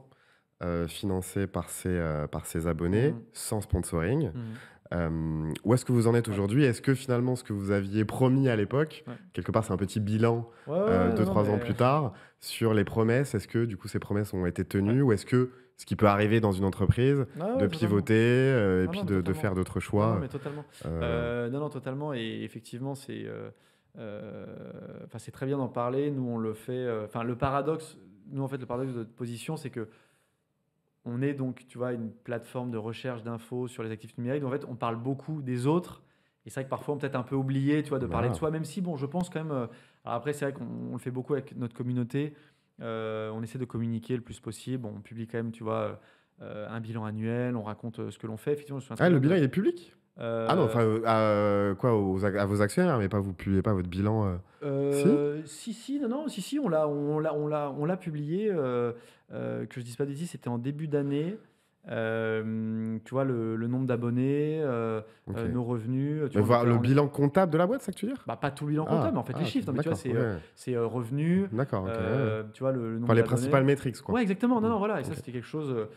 financé par ses abonnés, Mhm, sans sponsoring. mhm. Où est-ce que vous en êtes Ouais, aujourd'hui? Est-ce que finalement, ce que vous aviez promis à l'époque, ouais. quelque part, c'est un petit bilan Ouais, ouais, ouais, deux, non, non, trois ans mais plus tard, sur les promesses, est-ce que du coup ces promesses ont été ouais. tenues ou est-ce que ce qui peut arriver dans une entreprise, Ah de ouais, totalement. pivoter et Non, non, puis mais de faire totalement. d'autres Non, non, choix mais totalement. euh, Non, non, totalement. Et effectivement, enfin, c'est très bien d'en parler. Nous, on le fait. Enfin, le paradoxe, nous, en fait, le paradoxe de notre position, c'est que on est donc, tu vois, une plateforme de recherche d'infos sur les actifs numériques. Donc, en fait, on parle beaucoup des autres. Et c'est vrai que parfois, on peut être un peu oublié, tu vois, de parler de voilà. soi, même si, bon, je pense quand même. Alors après, c'est vrai qu'on le fait beaucoup avec notre communauté. On essaie de communiquer le plus possible. On publie quand même, tu vois, un bilan annuel. On raconte ce que l'on fait. Effectivement, je me souviens très Ah, le bien bilan, de. il est public? Ah non, enfin, Euh, quoi, à vos actionnaires, mais pas vous publiez pas votre bilan. Si? Si, si, non, non, si, si, on l'a publié, que je dise pas de bêtises, c'était en début d'année. Tu vois, le nombre d'abonnés, Ok. nos revenus, tu Mais vois, voir le bilan comptable de la boîte, c'est ça que tu veux dire? bah, pas tout le bilan comptable, Ah, mais en fait les ah, chiffres. Non, mais tu vois, d'accord, ok. c'est revenus, D'accord, ok. Ouais. tu vois, le Enfin, nombre les d'abonnés. principales métriques, quoi. Ouais, exactement. Non, Hmm, non, voilà. Et ça, ok. c'était quelque chose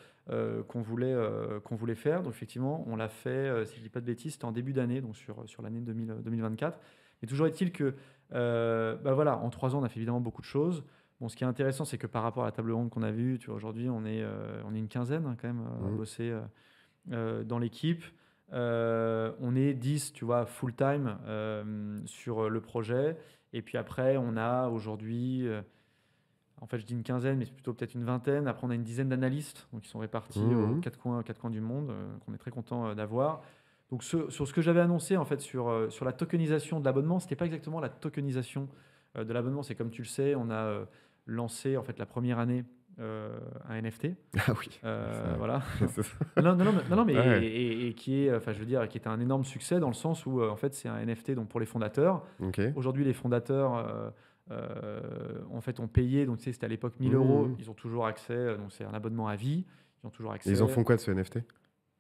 qu'on voulait faire. Donc, effectivement, on l'a fait, si je dis pas de bêtises, c'était en début d'année, donc sur l'année 2024. Mais toujours est-il que, bah voilà, en 3 ans, on a fait évidemment beaucoup de choses. Bon, ce qui est intéressant, c'est que par rapport à la table ronde qu'on a vue, tu vois, aujourd'hui, on est une quinzaine hein, quand même à Hmm. bosser dans l'équipe. On est 10, tu vois, full-time sur le projet. Et puis après, on a aujourd'hui, en fait, je dis une quinzaine, mais c'est plutôt peut-être une vingtaine. Après, on a une dizaine d'analystes, donc ils sont répartis aux Hmm. quatre coins du monde, qu'on est très content d'avoir. Donc, sur ce que j'avais annoncé, en fait, sur la tokenisation de l'abonnement, c'était pas exactement la tokenisation de l'abonnement. C'est comme tu le sais, on a lancé, en fait, la première année un NFT. Ah oui. Voilà. C'est ça. Non, non, non, non, non, mais Ouais. et qui est, enfin, je veux dire, qui était un énorme succès dans le sens où, en fait, c'est un NFT donc pour les fondateurs. Ok. Aujourd'hui, les fondateurs, en fait, ont payé. Donc, tu sais, c'était à l'époque 1000 euros. Hmm. Ils ont toujours accès. Donc, c'est un abonnement à vie. Ils ont toujours Et ils en accès. font quoi de ce NFT?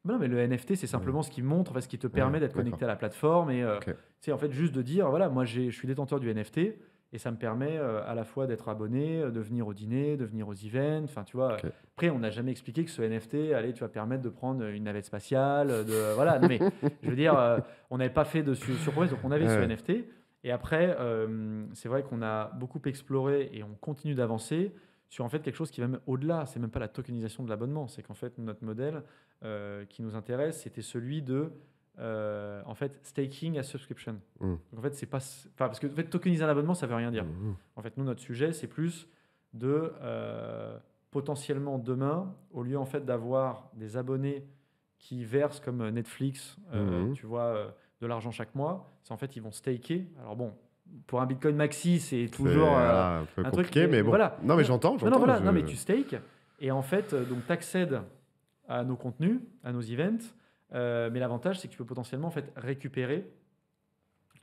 Mais non, mais le NFT, c'est Ouais. simplement ce qui montre, en fait, ce qui te Ouais, permet d'être d'accord. connecté à la plateforme et, Ok. tu sais, en fait, juste de dire, voilà, moi, je suis détenteur du NFT et ça me permet à la fois d'être abonné, de venir au dîner, de venir aux events. Enfin, tu vois. Ok. Après, on n'a jamais expliqué que ce NFT allait, tu vas permettre de prendre une navette spatiale, voilà. Non, mais je veux dire, on n'avait pas fait de surprise, donc on avait ce Ouais. NFT. Et après, c'est vrai qu'on a beaucoup exploré et on continue d'avancer sur en fait quelque chose qui va même au-delà. C'est même pas la tokenisation de l'abonnement. C'est qu'en fait, notre modèle qui nous intéresse, c'était celui de en fait staking à subscription. Hmm. Donc en fait, c'est pas, enfin, parce que en fait, tokeniser un abonnement, ça veut rien dire. Hmm. En fait, nous, notre sujet, c'est plus de potentiellement demain, au lieu en fait d'avoir des abonnés qui versent comme Netflix, Hmm. tu vois, de l'argent chaque mois, c'est en fait ils vont staker. Alors bon, pour un Bitcoin Maxi, c'est C'est toujours voilà, un peu un truc, compliqué, mais mais bon. voilà. Non, mais Non, j'entends, non, non, j'entends. voilà. Non, mais tu stakes et en fait, donc tu accèdes à nos contenus, à nos events. Mais l'avantage, c'est que tu peux potentiellement en fait récupérer,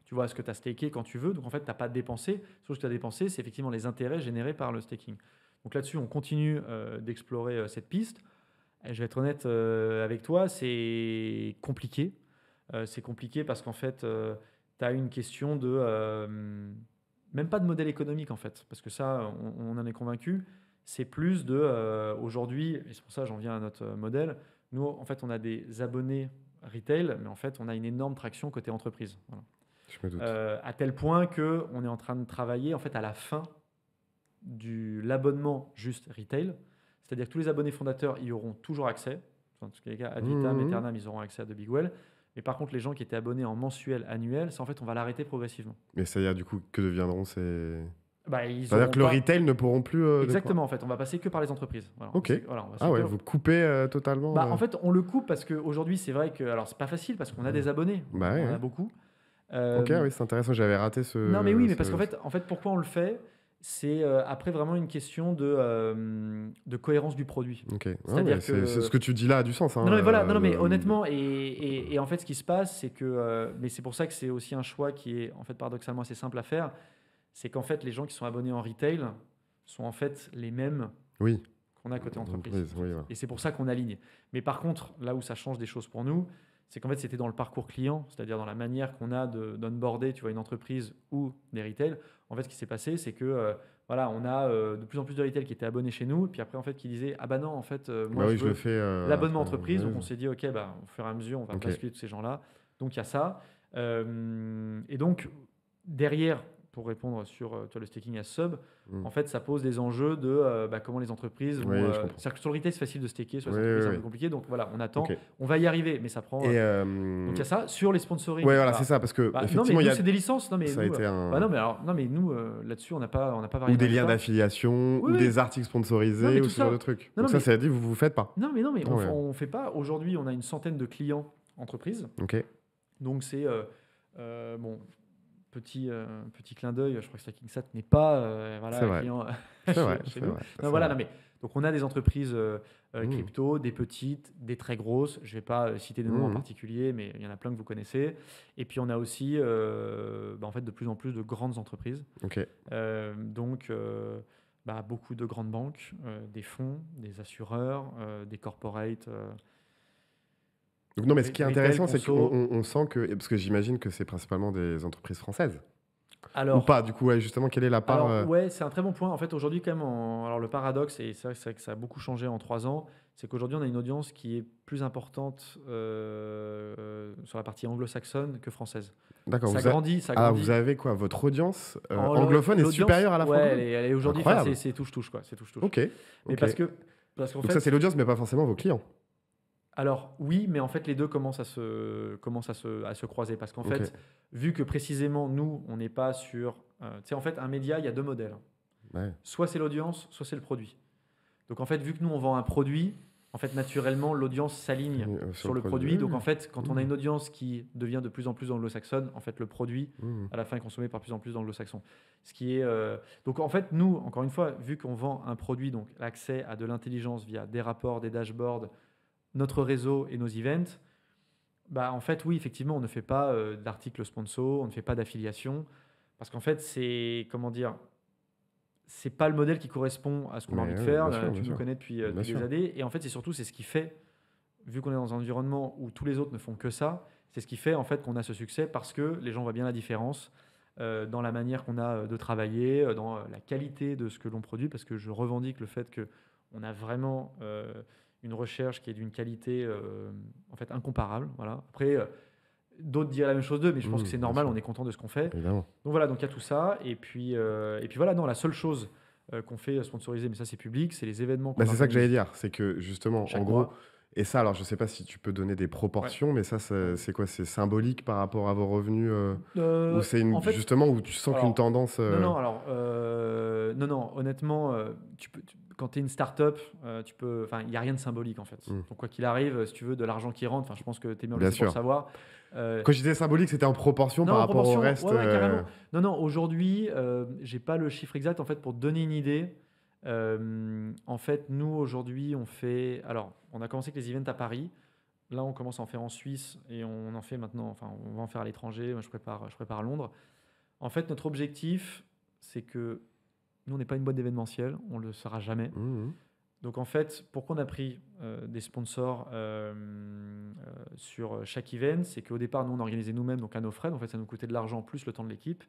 tu vois ce que tu as staké quand tu veux. Donc en fait, tu n'as pas dépensé. Tout ce que tu as dépensé, c'est effectivement les intérêts générés par le staking. Donc là-dessus, on continue d'explorer cette piste. Et je vais être honnête avec toi, c'est compliqué. C'est compliqué parce qu'en fait, tu as une question de... même pas de modèle économique en fait, parce que ça, on en est convaincu. C'est plus de... aujourd'hui, et c'est pour ça que j'en viens à notre modèle, nous, en fait, on a des abonnés retail, mais en fait, on a une énorme traction côté entreprise. Voilà. Je me doute. À tel point qu'on est en train de travailler en fait à la fin de l'abonnement juste retail. C'est-à-dire que tous les abonnés fondateurs y auront toujours accès. En tout cas, ad vitam, aeternam, ils auront accès à The Big Well. Mais par contre, les gens qui étaient abonnés en mensuel, annuel, ça en fait, on va l'arrêter progressivement. Mais c'est-à-dire, du coup, que deviendront ces... Bah, ils C'est-à-dire auront que le pas... retail ne pourront plus... Exactement, en fait, on va passer que par les entreprises. Voilà, Ok. voilà, on va Ah ouais, que- vous coupez totalement... Bah, en fait, on le coupe parce qu'aujourd'hui, c'est vrai que... Alors, c'est pas facile parce qu'on a des abonnés. Bah ouais, On en a ouais. beaucoup. Ok, oui, c'est intéressant. J'avais raté ce... Non, mais oui, mais ce- parce qu'en fait, pourquoi on le fait? C'est après vraiment une question de cohérence du produit. Ok. Ouais, C'est-à-dire ouais, que... ce que tu dis là a du sens. Hein, Non, non, mais voilà, non, non, mais le- honnêtement, et en fait, ce qui se passe, c'est que, mais c'est pour ça que c'est aussi un choix qui est en fait paradoxalement assez simple à faire, c'est qu'en fait, les gens qui sont abonnés en retail sont en fait les mêmes Oui, qu'on a côté entreprise. entreprise, oui, voilà. Et c'est pour ça qu'on aligne. Mais par contre, là où ça change des choses pour nous, c'est qu'en fait, c'était dans le parcours client, c'est-à-dire dans la manière qu'on a d'onboarder, tu vois, une entreprise ou des retail. En fait, ce qui s'est passé, c'est que voilà, on a de plus en plus de retail qui étaient abonnés chez nous, et puis après, en fait, qui disaient ah bah non, en fait, moi Bah je oui, je veux le fais... l'abonnement après, entreprise. ouais. Donc on s'est dit ok, bah au fur et à mesure, on va Ok. basculer tous ces gens-là. Donc il y a ça. Et donc derrière, pour répondre sur tu vois, le staking à sub, Mm. en fait, ça pose des enjeux de bah, comment les entreprises vont. Oui, je comprends. C'est-à-dire que sur le retail, c'est facile de staker, sur les Oui, entreprises, oui, c'est un oui. peu compliqué. Donc voilà, on attend. Ok. On va y arriver, mais ça prend. Et... Donc il y a ça. Sur les sponsoring. Ouais, voilà, bah, c'est ça, parce que bah, non, mais effectivement, il nous, y a... c'est des licences. Non, mais ça a nous, été un... bah, non, mais alors, non, mais nous, là-dessus, on n'a pas varié Ou des liens d'alpha. d'affiliation, Oui, ou oui. des articles Non, sponsorisés, mais ou tout ce genre ça. de trucs. Non, Donc non, ça, mais ça a dit, vous faites pas. non, mais Ah ouais. on fait pas. Aujourd'hui, on a une centaine de clients entreprises. Ok. Donc c'est bon, petit clin d'œil. Je crois que StakingSat n'est pas voilà, C'est vrai. client C'est vrai, chez c'est nous. vrai. Non, c'est voilà, vrai. non, mais donc on a des entreprises Mmh. crypto, des petites, des très grosses. Je vais pas citer des noms en Mmh. particulier, mais il y en a plein que vous connaissez. Et puis on a aussi bah, en fait de plus en plus de grandes entreprises. Ok. Donc bah, beaucoup de grandes banques, des fonds, des assureurs, des corporates. Donc non, mais ce qui est Retail, intéressant, c'est conso. qu'on sent que... Parce que j'imagine que c'est principalement des entreprises françaises. Ou Alors, pas, du coup, ouais, justement, quelle est la part... Alors, ouais, c'est un très bon point. En fait, aujourd'hui, quand même, alors le paradoxe, et c'est vrai que ça a beaucoup changé en 3 ans, c'est qu'aujourd'hui, on a une audience qui est plus importante sur la partie anglo-saxonne que française. D'accord. Ça Vous, grandit, ça ah, grandit. vous avez quoi? Votre audience En- anglophone est l'audience, supérieure à la ouais, francophone? elle est aujourd'hui, enfin, Incroyable. c'est touche-touche, quoi. C'est touche-touche. Ok. Mais Ok. parce qu'en Donc fait, ça, c'est l'audience, mais pas forcément vos clients. alors oui, mais en fait, les deux commencent à se croiser. Parce qu'en Ok. fait, vu que précisément, nous, on n'est pas sur. Tu sais, en fait, un média, il y a deux modèles. Ouais. Soit c'est l'audience, soit c'est le produit. Donc en fait, vu que nous on vend un produit, en fait naturellement l'audience s'aligne sur le produit. Donc en fait, quand on a une audience qui devient de plus en plus anglo-saxonne, en fait le produit Mmh. à la fin est consommé par plus en plus d'anglo-saxons. Ce qui est donc en fait nous encore une fois, vu qu'on vend un produit, donc l'accès à de l'intelligence via des rapports, des dashboards, notre réseau et nos events, bah en fait oui effectivement on ne fait pas d'articles sponsor, on ne fait pas d'affiliation parce qu'en fait c'est comment dire. C'est pas le modèle qui correspond à ce qu'on a Mais envie de oui, faire. bien sûr, Tu bien me sûr. connais depuis, Bien depuis des sûr. années. Et en fait, c'est ce qui fait, vu qu'on est dans un environnement où tous les autres ne font que ça, c'est ce qui fait en fait qu'on a ce succès parce que les gens voient bien la différence dans la manière qu'on a de travailler, dans la qualité de ce que l'on produit, parce que je revendique le fait qu'on a vraiment une recherche qui est d'une qualité en fait incomparable. Voilà. Après, d'autres diraient la même chose d'eux, mais je pense que c'est Bien normal, sûr. on est content de ce qu'on fait. Évidemment. Donc voilà, donc il y a tout ça. Et puis voilà, non, la seule chose qu'on fait sponsoriser, mais ça c'est public, c'est les événements qu'on Bah, c'est ça que j'allais organise dire. C'est que justement, chaque en gros, mois. et ça, alors je sais pas si tu peux donner des proportions, mais ça, c'est quoi? C'est symbolique par rapport à vos revenus ou c'est En fait, justement où tu sens qu'une alors, tendance. non, alors, non, honnêtement, quand tu es une start-up, enfin, il n'y a rien de symbolique en fait. Mm. Donc quoi qu'il arrive, si tu veux, de l'argent qui rentre, enfin, je pense que tu es mieux Bien placé pour le sûr. savoir. Quand je disais symbolique, c'était en proportion Non, par en rapport proportion, au reste. ouais, carrément. Non, aujourd'hui, j'ai pas le chiffre exact. En fait, pour te donner une idée, en fait, nous, aujourd'hui, on a commencé avec les events à Paris. Là, on commence à en faire en Suisse et on en fait maintenant, enfin, on va en faire à l'étranger. Moi, je prépare à Londres. En fait, notre objectif, c'est que nous, on n'est pas une boîte d'événementiel, on ne le sera jamais. Mhm. Donc en fait, pourquoi on a pris des sponsors sur chaque event, c'est qu'au départ, nous, on organisait nous-mêmes, donc à nos frais. En fait, ça nous coûtait de l'argent plus le temps de l'équipe.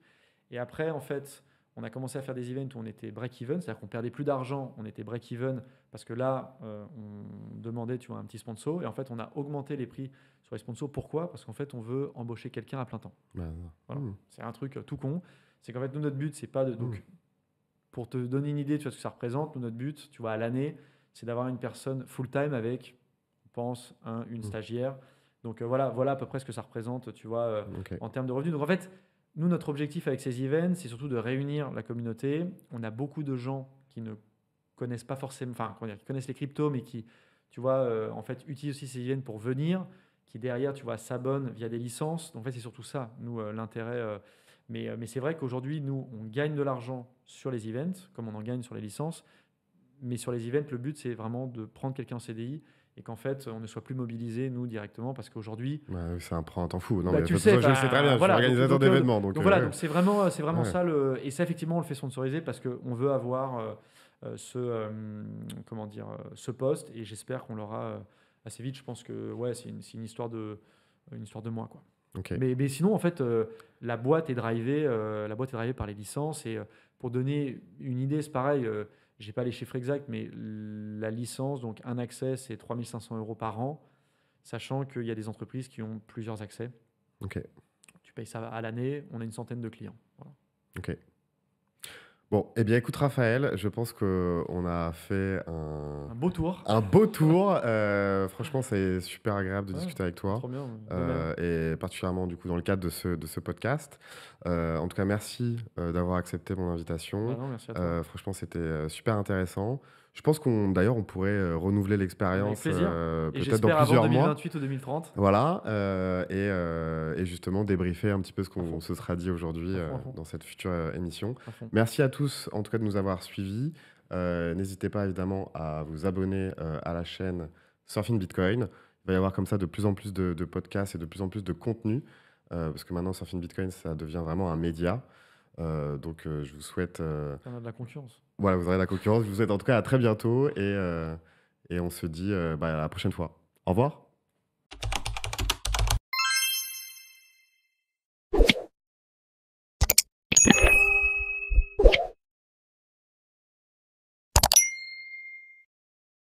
Et après, en fait, on a commencé à faire des events où on était break-even, c'est-à-dire qu'on perdait plus d'argent, on était break-even, parce que là, on demandait, tu vois, un petit sponsor. Et en fait, on a augmenté les prix sur les sponsors. Pourquoi? Parce qu'en fait, on veut embaucher quelqu'un à plein temps. Bah, Voilà. mhm. C'est un truc tout con. C'est qu'en fait, nous, notre but, c'est pas de... Donc, Mhm. pour te donner une idée, tu vois ce que ça représente, nous, notre but, tu vois, à l'année, c'est d'avoir une personne full-time avec, on pense, une Mhm. stagiaire. Donc voilà à peu près ce que ça représente, tu vois, Ok. en termes de revenus. Donc en fait, nous, notre objectif avec ces events, c'est surtout de réunir la communauté. On a beaucoup de gens qui ne connaissent pas forcément, enfin, comment dire, qui connaissent les cryptos, mais qui, tu vois, en fait, utilisent aussi ces events pour venir, qui derrière, tu vois, s'abonnent via des licences. Donc en fait, c'est surtout ça, nous, l'intérêt. Mais c'est vrai qu'aujourd'hui, nous, on gagne de l'argent sur les events, comme on en gagne sur les licences. Mais sur les events, le but, c'est vraiment de prendre quelqu'un en CDI et qu'en fait, on ne soit plus mobilisé, nous, directement, parce qu'aujourd'hui, Ouais, oui, ça prend un temps fou. Non, bah, mais de tu le toute sais, façon, je le sais très bien, je suis voilà. Donc, organisateur donc, euh, d'événements. Donc, donc voilà, ouais. donc c'est vraiment Ouais. ça. Et ça, effectivement, on le fait sponsoriser parce qu'on veut avoir comment dire, ce poste et j'espère qu'on l'aura assez vite. Je pense que ouais, c'est une histoire de moi, quoi. Ok. Mais sinon, en fait, la boîte est drivée par les licences. Et pour donner une idée, c'est pareil, je n'ai pas les chiffres exacts, mais la licence, donc un accès, c'est 3 500 € par an, sachant qu'il y a des entreprises qui ont plusieurs accès. Ok. Tu payes ça à l'année, on a une centaine de clients. Voilà. Ok. Bon, eh bien, écoute, Raphaël, je pense qu'on a fait Un beau tour. un beau tour. Franchement, c'est super agréable de Ouais, discuter avec toi. trop bien, de même. Et particulièrement, du coup, dans le cadre de ce podcast. En tout cas, merci d'avoir accepté mon Bah invitation. non, merci à toi. Franchement, c'était super intéressant. Je pense d'ailleurs, on pourrait renouveler Avec l'expérience plaisir. Et peut-être dans j'espère avant plusieurs mois. 2028 ou 2030. Voilà, et justement débriefer un petit peu ce À qu'on fond, se sera dit aujourd'hui à fond, à fond, dans cette future émission. à fond. Merci à tous en tout cas de nous avoir suivis. N'hésitez pas évidemment à vous abonner à la chaîne Surfing Bitcoin. Il va y avoir comme ça de plus en plus de podcasts et de plus en plus de contenu, parce que maintenant Surfing Bitcoin, ça devient vraiment un média. Donc je vous souhaite, On a de la concurrence. voilà, vous aurez la concurrence. Je vous souhaite en tout cas à très bientôt et on se dit à la prochaine fois. Au revoir.